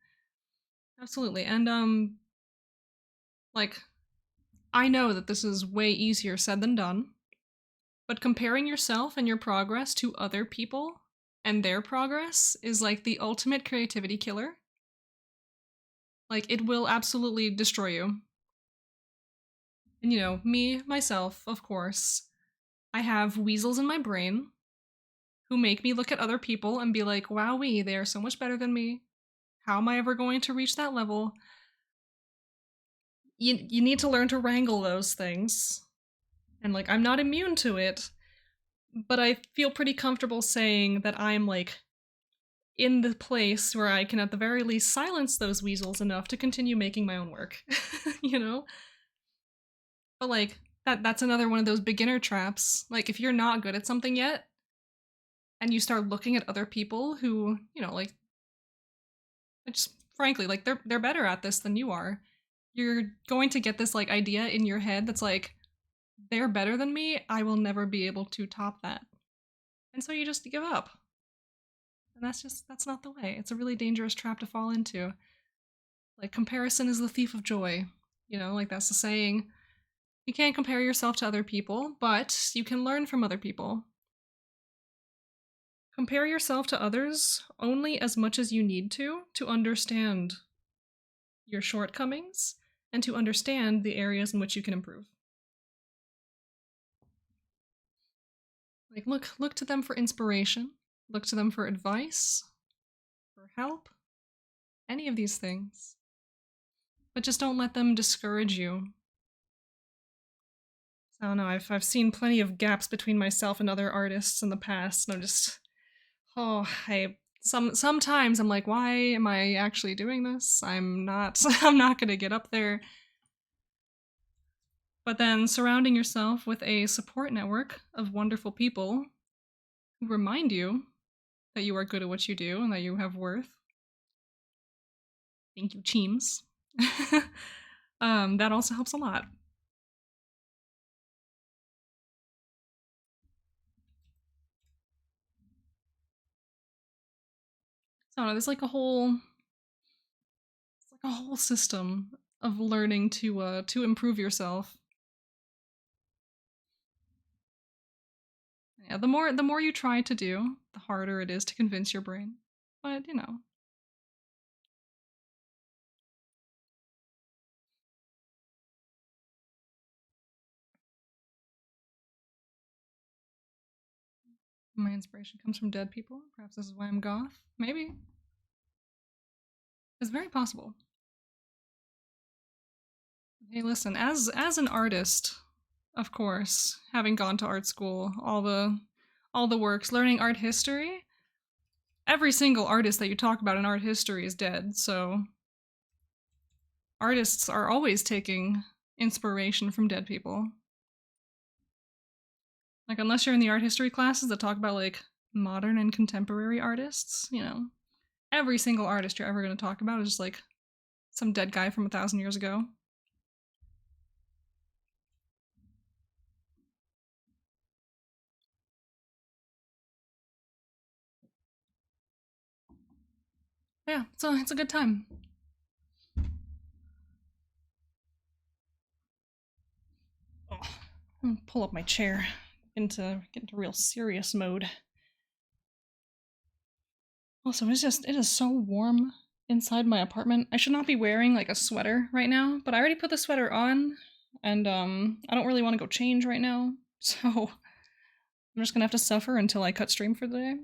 Absolutely. And like I know that this is way easier said than done, but comparing yourself and your progress to other people and their progress is like the ultimate creativity killer. Like it will absolutely destroy you. And you know, me, myself, of course, I have weasels in my brain who make me look at other people and be like, wowee, they are so much better than me. How am I ever going to reach that level? You need to learn to wrangle those things. And like, I'm not immune to it, but I feel pretty comfortable saying that I'm like in the place where I can at the very least silence those weasels enough to continue making my own work. You know? But like, that's another one of those beginner traps. Like if you're not good at something yet, and you start looking at other people who, you know, like just frankly, like they're better at this than you are, you're going to get this like idea in your head that's like, they're better than me, I will never be able to top that. And so you just give up. And that's not the way. It's a really dangerous trap to fall into. Like comparison is the thief of joy. You know, like that's the saying. You can't compare yourself to other people, but you can learn from other people. Compare yourself to others only as much as you need to understand your shortcomings and to understand the areas in which you can improve. Like, look to them for inspiration. Look to them for advice, for help, any of these things. But just don't let them discourage you. I don't know, I've seen plenty of gaps between myself and other artists in the past, and I'm just, sometimes I'm like, why am I actually doing this? I'm not I'm not gonna get up there. But then surrounding yourself with a support network of wonderful people who remind you that you are good at what you do and that you have worth. Thank you, Cheems. That also helps a lot. So there's like a whole system of learning to improve yourself. Yeah, the more you try to do, the harder it is to convince your brain. But, you know. My inspiration comes from dead people. Perhaps this is why I'm goth. Maybe. It's very possible. Hey, listen, as an artist, of course, having gone to art school, all the works, learning art history, every single artist that you talk about in art history is dead, so artists are always taking inspiration from dead people. Like, unless you're in the art history classes that talk about, like, modern and contemporary artists, you know, every single artist you're ever going to talk about is just, like, some dead guy from 1,000 years ago. Yeah, so it's a good time. Oh, I'm gonna pull up my chair, get into real serious mode. Also, it is so warm inside my apartment. I should not be wearing like a sweater right now, but I already put the sweater on, and I don't really want to go change right now, so I'm just gonna have to suffer until I cut stream for the day.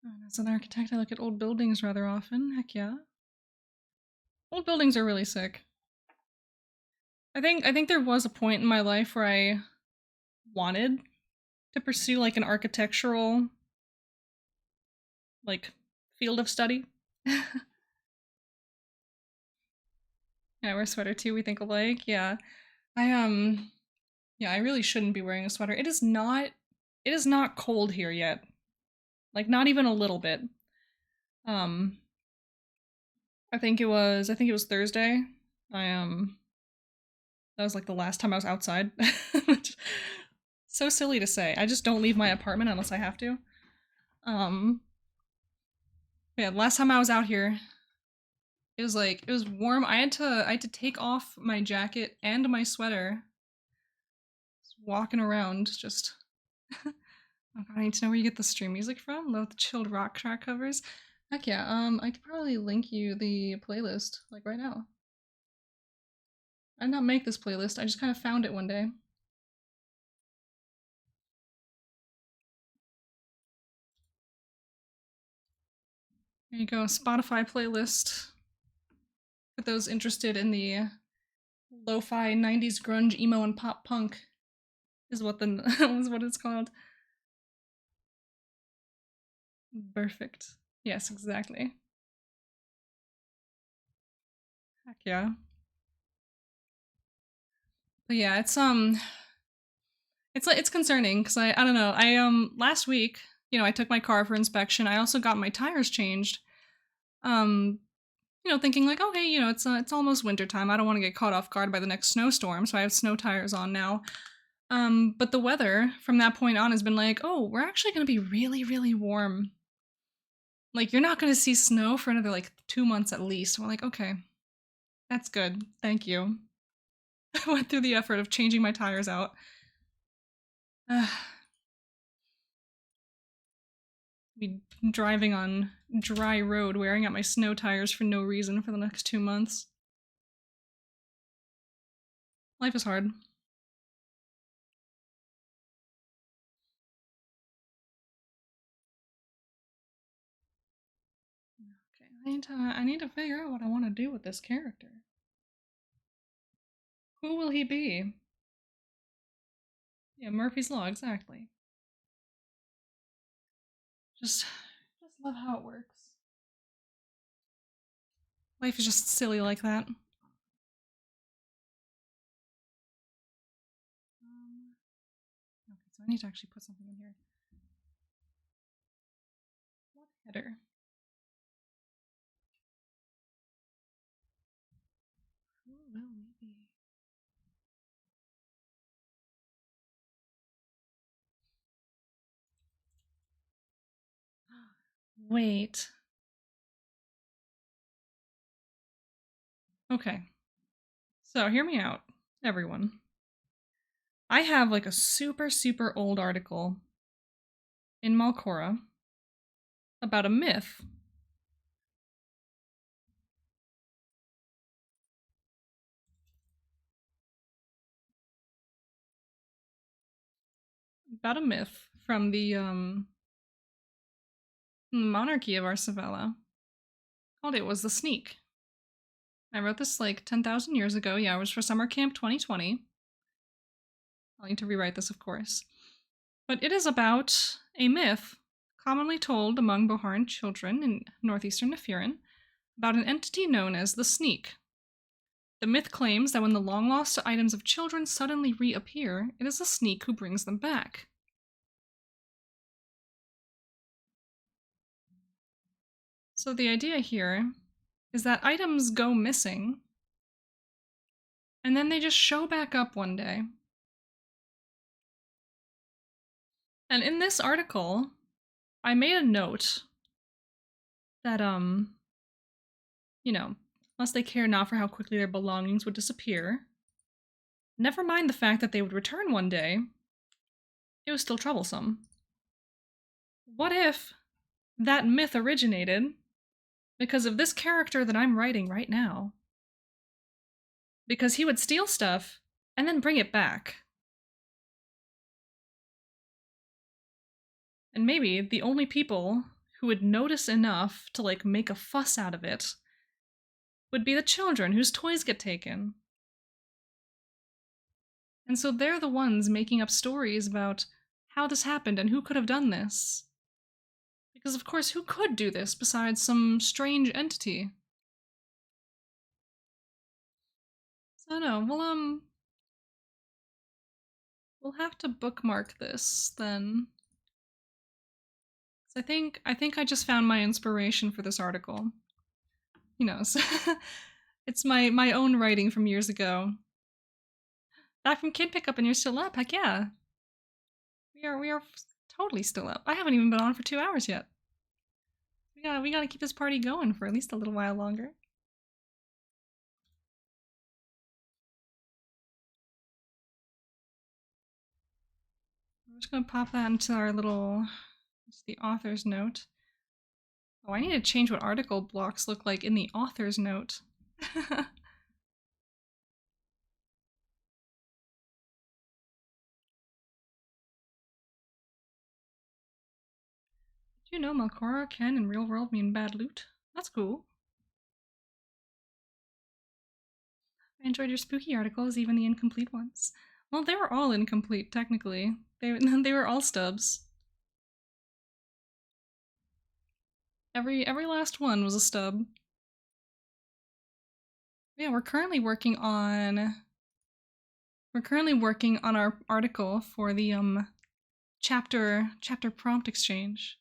And as an architect, I look at old buildings rather often. Heck yeah. Old buildings are really sick. I think there was a point in my life where I wanted to pursue like an architectural like field of study. Yeah, I wear a sweater too, we think alike. Yeah. I yeah, I really shouldn't be wearing a sweater. It is not cold here yet. Like not even a little bit. Um I think it was Thursday. I that was like the last time I was outside. So silly to say. I just don't leave my apartment unless I have to. Yeah, the last time I was out here, it was warm. I had to take off my jacket and my sweater. Just walking around, just oh god, I need to know where you get the stream music from. Love the chilled rock track covers. Heck yeah, I could probably link you the playlist, like right now. I did not make this playlist, I just kind of found it one day. There you go, Spotify playlist. For those interested in the lo-fi 90s grunge, emo, and pop punk is what is what it's called. Perfect. Yes, exactly. Heck yeah. But yeah, it's concerning because I don't know. I last week, you know, I took my car for inspection. I also got my tires changed. You know, thinking like, okay, you know, it's almost winter time. I don't want to get caught off guard by the next snowstorm, so I have snow tires on now. But the weather from that point on has been like, oh, we're actually gonna be really, really warm. Like, you're not gonna see snow for another like 2 months at least. We're like, okay, that's good. Thank you. I went through the effort of changing my tires out. Be driving on dry road wearing out my snow tires for no reason for the next 2 months. Life is hard. I need to figure out what I want to do with this character. Who will he be? Yeah, Murphy's Law, exactly. Just love how it works. Life is just silly like that. Okay, so I need to actually put something in here. What header? Who will we be? Wait. Okay. So hear me out, everyone. I have like a super, super old article in Malcora about a myth. About a myth from the monarchy of Arsavella. Called It Was the Sneak. I wrote this like 10,000 years ago. Yeah, it was for Summer Camp 2020. I'll need to rewrite this, of course. But it is about a myth commonly told among Boharan children in northeastern Nefirin about an entity known as the Sneak. The myth claims that when the long-lost items of children suddenly reappear, it is the Sneak who brings them back. So the idea here is that items go missing, and then they just show back up one day. And in this article, I made a note that, you know, unless they care not for how quickly their belongings would disappear, never mind the fact that they would return one day, it was still troublesome. What if that myth originated because of this character that I'm writing right now? Because he would steal stuff and then bring it back. And maybe the only people who would notice enough to, like, make a fuss out of it would be the children whose toys get taken. And so they're the ones making up stories about how this happened and who could have done this. Because, of course, who could do this besides some strange entity? So I don't know, we'll have to bookmark this then. So I think I just found my inspiration for this article. You know, so it's my own writing from years ago. Back from kid pickup and you're still up, heck yeah. We are totally still up. I haven't even been on for 2 hours yet. We gotta keep this party going for at least a little while longer. I'm just gonna pop that into our little, it's the author's note. Oh, I need to change what article blocks look like in the author's note. Did you know Malcora can in real world mean bad loot? That's cool. I enjoyed your spooky articles, even the incomplete ones. Well, they were all incomplete, technically. They were all stubs. Every last one was a stub. Yeah, we're currently working on our article for the chapter prompt exchange.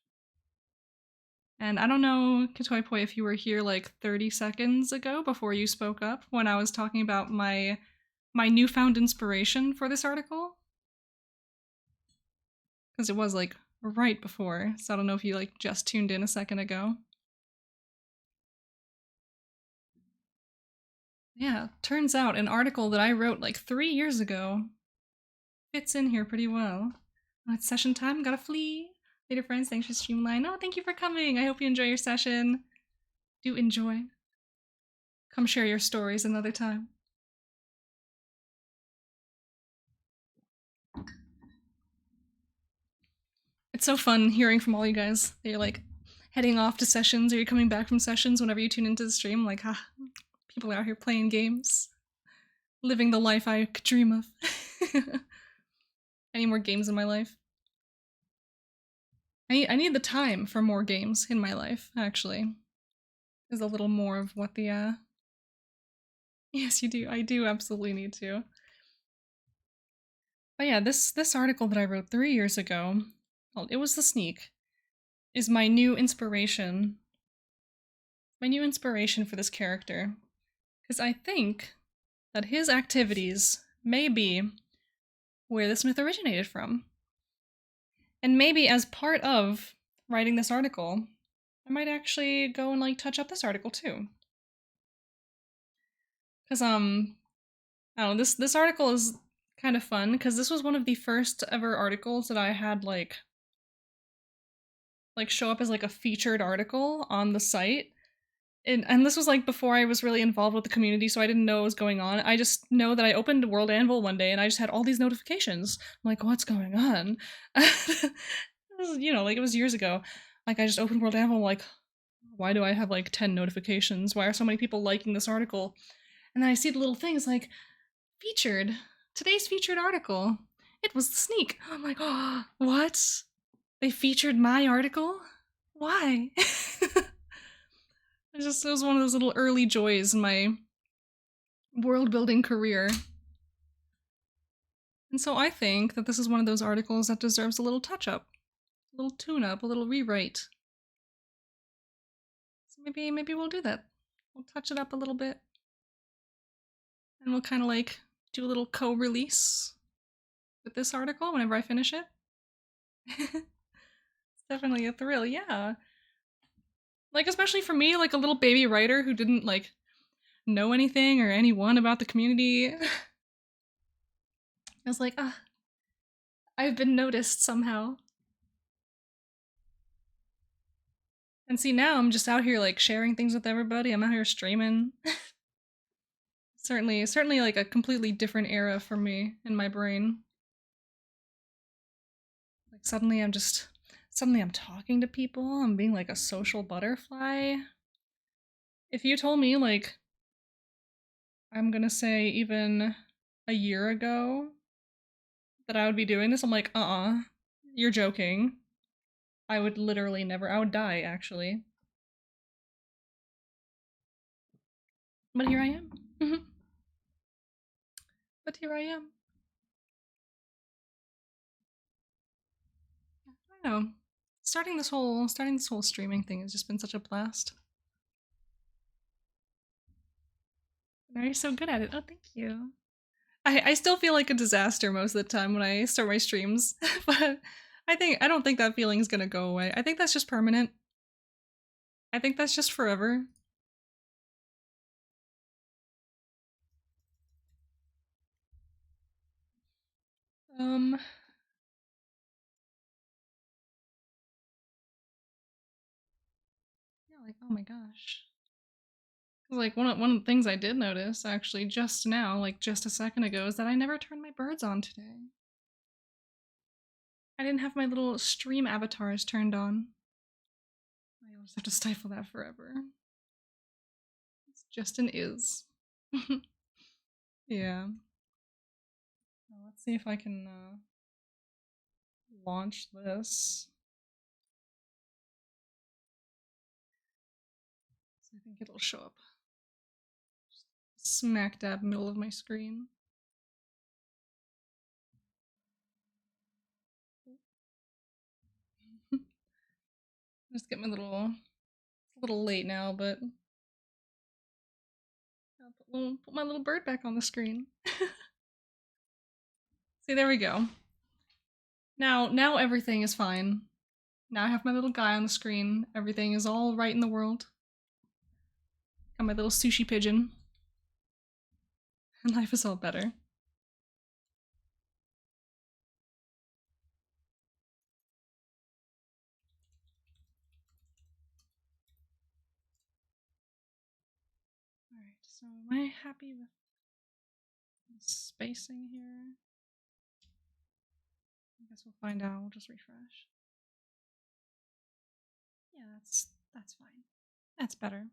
And I don't know, Katoipoi, if you were here like 30 seconds ago before you spoke up when I was talking about my newfound inspiration for this article. Because it was like right before, so I don't know if you like just tuned in a second ago. Yeah, turns out an article that I wrote like 3 years ago fits in here pretty well. Oh, it's session time, gotta flee. Later, friends, thanks for streamline. Oh, thank you for coming. I hope you enjoy your session. Do enjoy. Come share your stories another time. It's so fun hearing from all you guys. They're like, heading off to sessions or you're coming back from sessions whenever you tune into the stream. Like, ah, people are out here playing games, living the life I could dream of. I need more games in my life. I need the time for more games in my life, actually. Is a little more of what the, Yes, you do. I do absolutely need to. But yeah, this article that I wrote 3 years ago, well, it was the sneak, is my new inspiration. My new inspiration for this character. Because I think that his activities may be where this myth originated from. And maybe as part of writing this article, I might actually go and like touch up this article too. Because I don't know, this article is kind of fun because this was one of the first ever articles that I had like show up as like a featured article on the site. And this was like before I was really involved with the community, so I didn't know what was going on. I just know that I opened World Anvil one day and I just had all these notifications. I'm like, what's going on? It was, you know, like it was years ago. Like I just opened World Anvil, I'm like, why do I have like 10 notifications? Why are so many people liking this article? And then I see the little things like featured. Today's featured article. It was the sneak. I'm like, oh, what? They featured my article? Why? It was one of those little early joys in my world building career. And so I think that this is one of those articles that deserves a little touch up, a little tune up, a little rewrite. So maybe we'll do that. We'll touch it up a little bit. And we'll kind of like do a little co-release with this article whenever I finish it. It's definitely a thrill, yeah. Like, especially for me, like a little baby writer who didn't like know anything or anyone about the community. I was like, ah, I've been noticed somehow. And see, now I'm just out here like sharing things with everybody. I'm out here streaming. certainly like a completely different era for me in my brain. Like suddenly I'm talking to people. I'm being like a social butterfly. If you told me like I'm gonna say even a year ago that I would be doing this, I'm like, you're joking. I would literally never, I would die actually. But here I am. But here I am. I don't know. Starting this whole streaming thing has just been such a blast. Now you're so good at it. Oh, thank you. I still feel like a disaster most of the time when I start my streams, but I don't think that feeling is gonna go away. I think that's just permanent. I think that's just forever. Yeah, like oh my gosh. Like one of the things I did notice actually just now, like just a second ago, is that I never turned my birds on today. I didn't have my little stream avatars turned on. I'll just have to stifle that forever. It's just an is. Yeah. Well, let's see if I can launch this. So I think it'll show up just smack dab middle of my screen. Just get my little, it's a little late now, but I'll put my little bird back on the screen. See, there we go. Now everything is fine. Now I have my little guy on the screen. Everything is all right in the world. Got my little sushi pigeon. And life is all better. Alright, so am I happy with the spacing here? I guess we'll find out. We'll just refresh. Yeah, that's fine. That's better.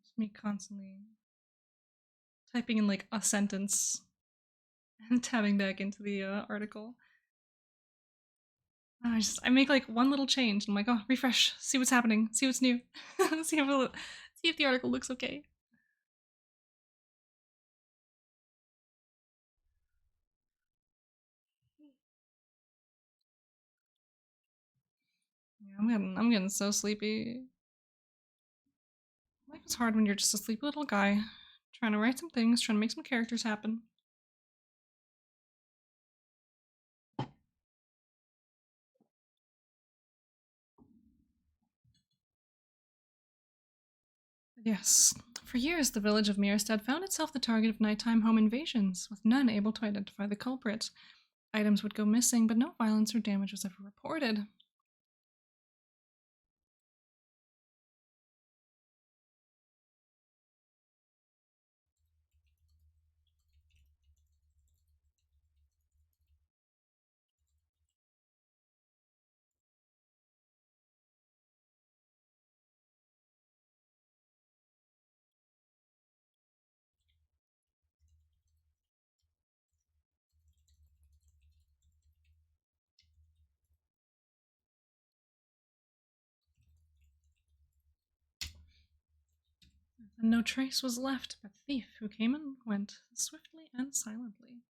Just me constantly typing in like a sentence and tabbing back into the article. I make like one little change and I'm like, oh, refresh, see what's happening, see what's new, see if the article looks okay. Yeah, I'm getting so sleepy. Life is hard when you're just a sleepy little guy, trying to write some things, trying to make some characters happen. Yes. For years, the village of Mirestad found itself the target of nighttime home invasions, with none able to identify the culprit. Items would go missing, but no violence or damage was ever reported. And no trace was left but the thief who came and went, swiftly and silently.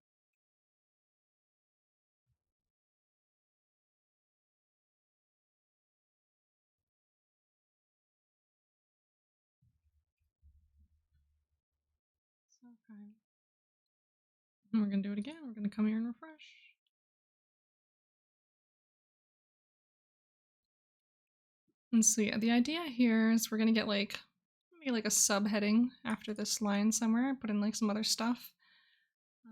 So kind. And we're gonna do it again. We're gonna come here and refresh. And so yeah, the idea here is we're gonna get like maybe like a subheading after this line somewhere, put in like some other stuff.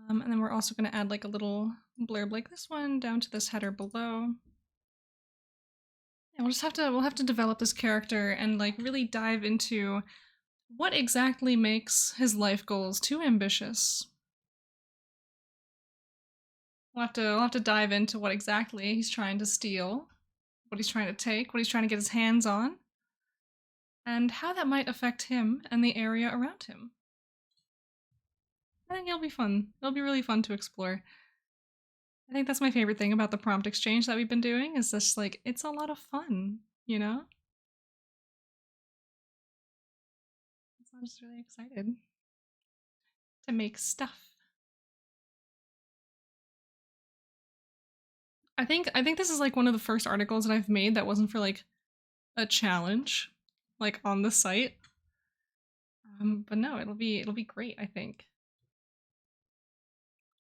And then we're also gonna add like a little blurb like this one down to this header below. And we'll have to develop this character and like really dive into what exactly makes his life goals too ambitious. We'll have to dive into what exactly he's trying to steal, what he's trying to take, what he's trying to get his hands on, and how that might affect him and the area around him. I think it'll be fun. It'll be really fun to explore. I think that's my favorite thing about the prompt exchange that we've been doing is just like it's a lot of fun, you know? So I'm just really excited to make stuff. I think this is like one of the first articles that I've made that wasn't for like a challenge, like on the site. But no, it'll be great, I think.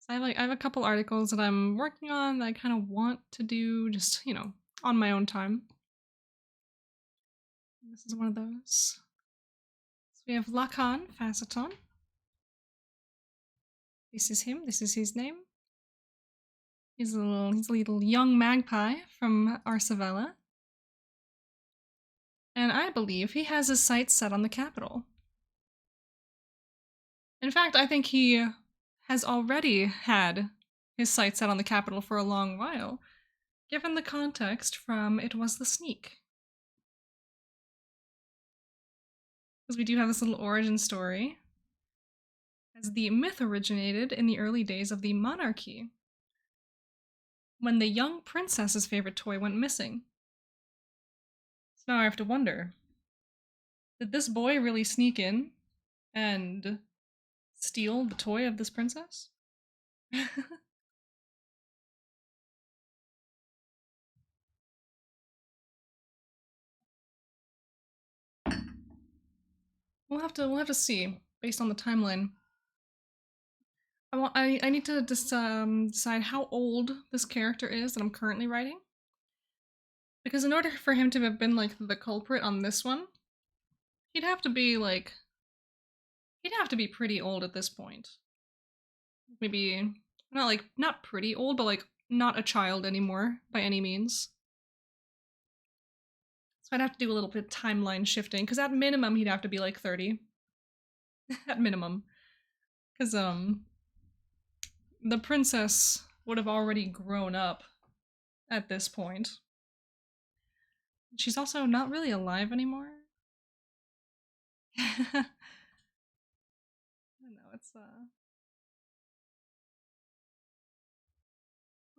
So I have a couple articles that I'm working on that I kind of want to do just, you know, on my own time. This is one of those. So we have Lacan Faceton. This is him, this is his name. He's a little young magpie from Arsavella. And I believe he has his sights set on the capital. In fact, I think he has already had his sights set on the capital for a long while. given the context from It Was the Sneak. Because we do have this little origin story, as the myth originated in the early days of the monarchy, when the young princess's favorite toy went missing. So now I have to wonder, did this boy really sneak in and steal the toy of this princess? we'll have to see based on the timeline. I need to decide how old this character is that I'm currently writing. Because in order for him to have been like the culprit on this one, he'd have to be pretty old at this point. Maybe not pretty old, but like not a child anymore by any means. So I'd have to do a little bit of timeline shifting, because at minimum he'd have to be like 30. At minimum. Because the princess would have already grown up at this point. She's also not really alive anymore. I don't know, it's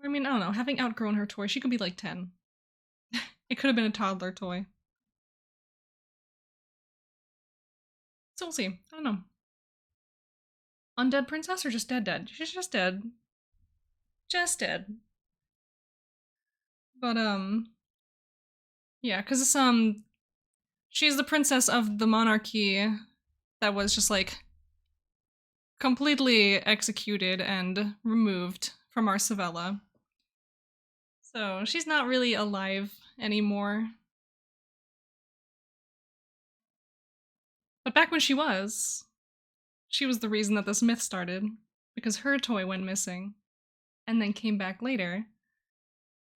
I mean, I don't know, having outgrown her toy, she could be like 10. It could have been a toddler toy. So we'll see. I don't know. Undead princess or just dead? She's just dead. Just dead. But yeah, cuz she's the princess of the monarchy that was just like completely executed and removed from our Savella. So she's not really alive anymore. But back when she was the reason that this myth started, because her toy went missing and then came back later.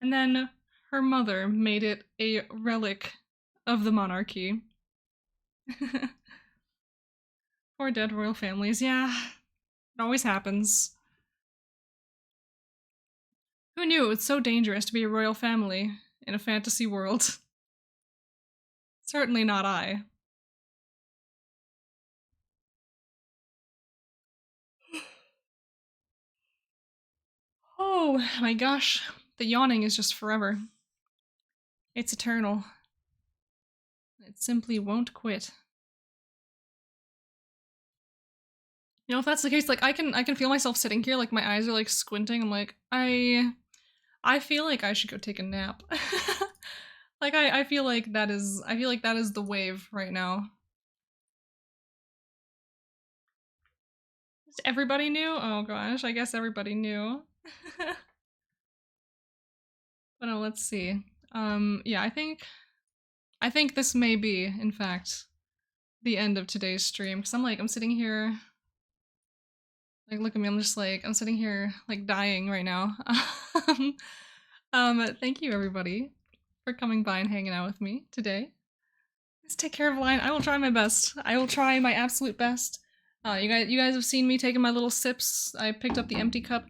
And then her mother made it a relic of the monarchy. Poor dead royal families, yeah. It always happens. Who knew it was so dangerous to be a royal family in a fantasy world? Certainly not I. Oh my gosh, the yawning is just forever. It's eternal. It simply won't quit. You know, if that's the case, like I can feel myself sitting here, like my eyes are like squinting. I'm like, I feel like I should go take a nap. Like I feel like that is the wave right now. Everybody knew? Oh gosh, I guess everybody knew. But no, let's see. Yeah, I think this may be, in fact, the end of today's stream, because I'm sitting here, like, look at me, I'm sitting here, like, dying right now. Thank you, everybody, for coming by and hanging out with me today. Let's take care of Lion. I will try my best. I will try my absolute best. You guys have seen me taking my little sips. I picked up the empty cup.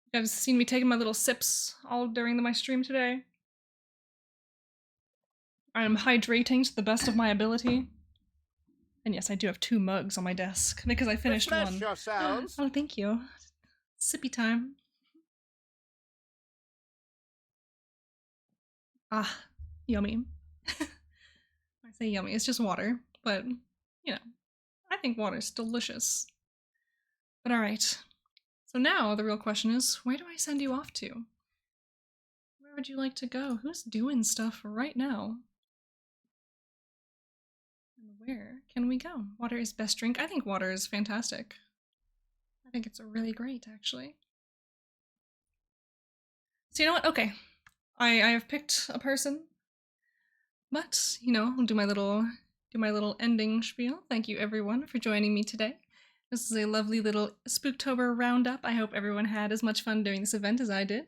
You guys have seen me taking my little sips all during my stream today. I am hydrating to the best of my ability. And yes, I do have 2 mugs on my desk because I finished Refresh one. yourselves. Oh, thank you. Sippy time. Ah, yummy. I say yummy, it's just water, but, you know, I think water's delicious. But alright. So now the real question is, where do I send you off to? Where would you like to go? Who's doing stuff right now? And where can we go? Water is best drink. I think water is fantastic. I think it's really great, actually. So you know what? Okay. I have picked a person. But, you know, I'll do my little ending spiel. Thank you everyone for joining me today. This is a lovely little Spooktober roundup. I hope everyone had as much fun during this event as I did.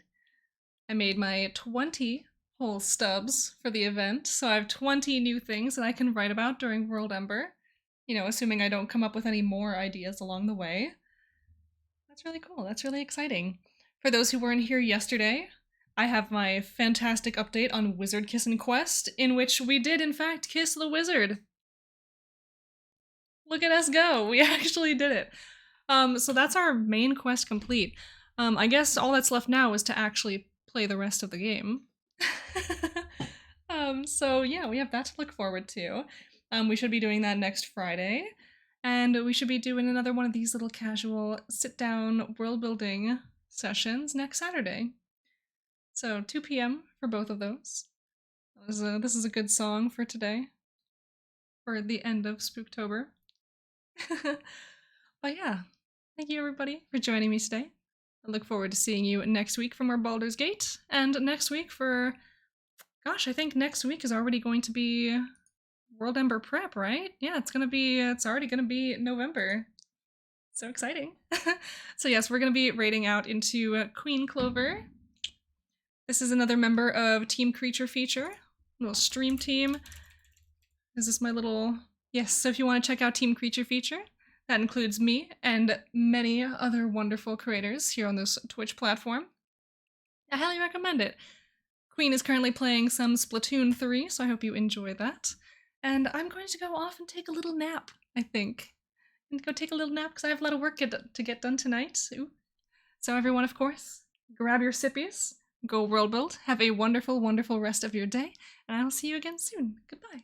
I made my 20 whole stubs for the event, so I have 20 new things that I can write about during World Ember. You know, assuming I don't come up with any more ideas along the way. That's really cool. That's really exciting. For those who weren't here yesterday, I have my fantastic update on Wizard Kissin' Quest, in which we did in fact kiss the wizard. Look at us go! We actually did it. So that's our main quest complete. I guess all that's left now is to actually play the rest of the game. So yeah, we have that to look forward to. We should be doing that next Friday, and we should be doing another one of these little casual sit-down world-building sessions next Saturday. So 2 p.m. for both of those. This is a good song for today, for the end of Spooktober. But yeah, thank you everybody for joining me today. I look forward to seeing you next week for more Baldur's Gate, and next week for... Gosh, I think next week is already going to be World Ember Prep, right? Yeah, it's already gonna be November. So exciting. So yes, we're gonna be raiding out into Queen Clover. This is another member of Team Creature Feature, little stream team. Is this my little... Yes, so if you want to check out Team Creature Feature, that includes me and many other wonderful creators here on this Twitch platform. I highly recommend it. Queen is currently playing some Splatoon 3, so I hope you enjoy that. And I'm going to go off and take a little nap, I think. And go take a little nap because I have a lot of work to get done tonight. Ooh. So everyone, of course, grab your sippies, go world build, have a wonderful, wonderful rest of your day, and I'll see you again soon. Goodbye.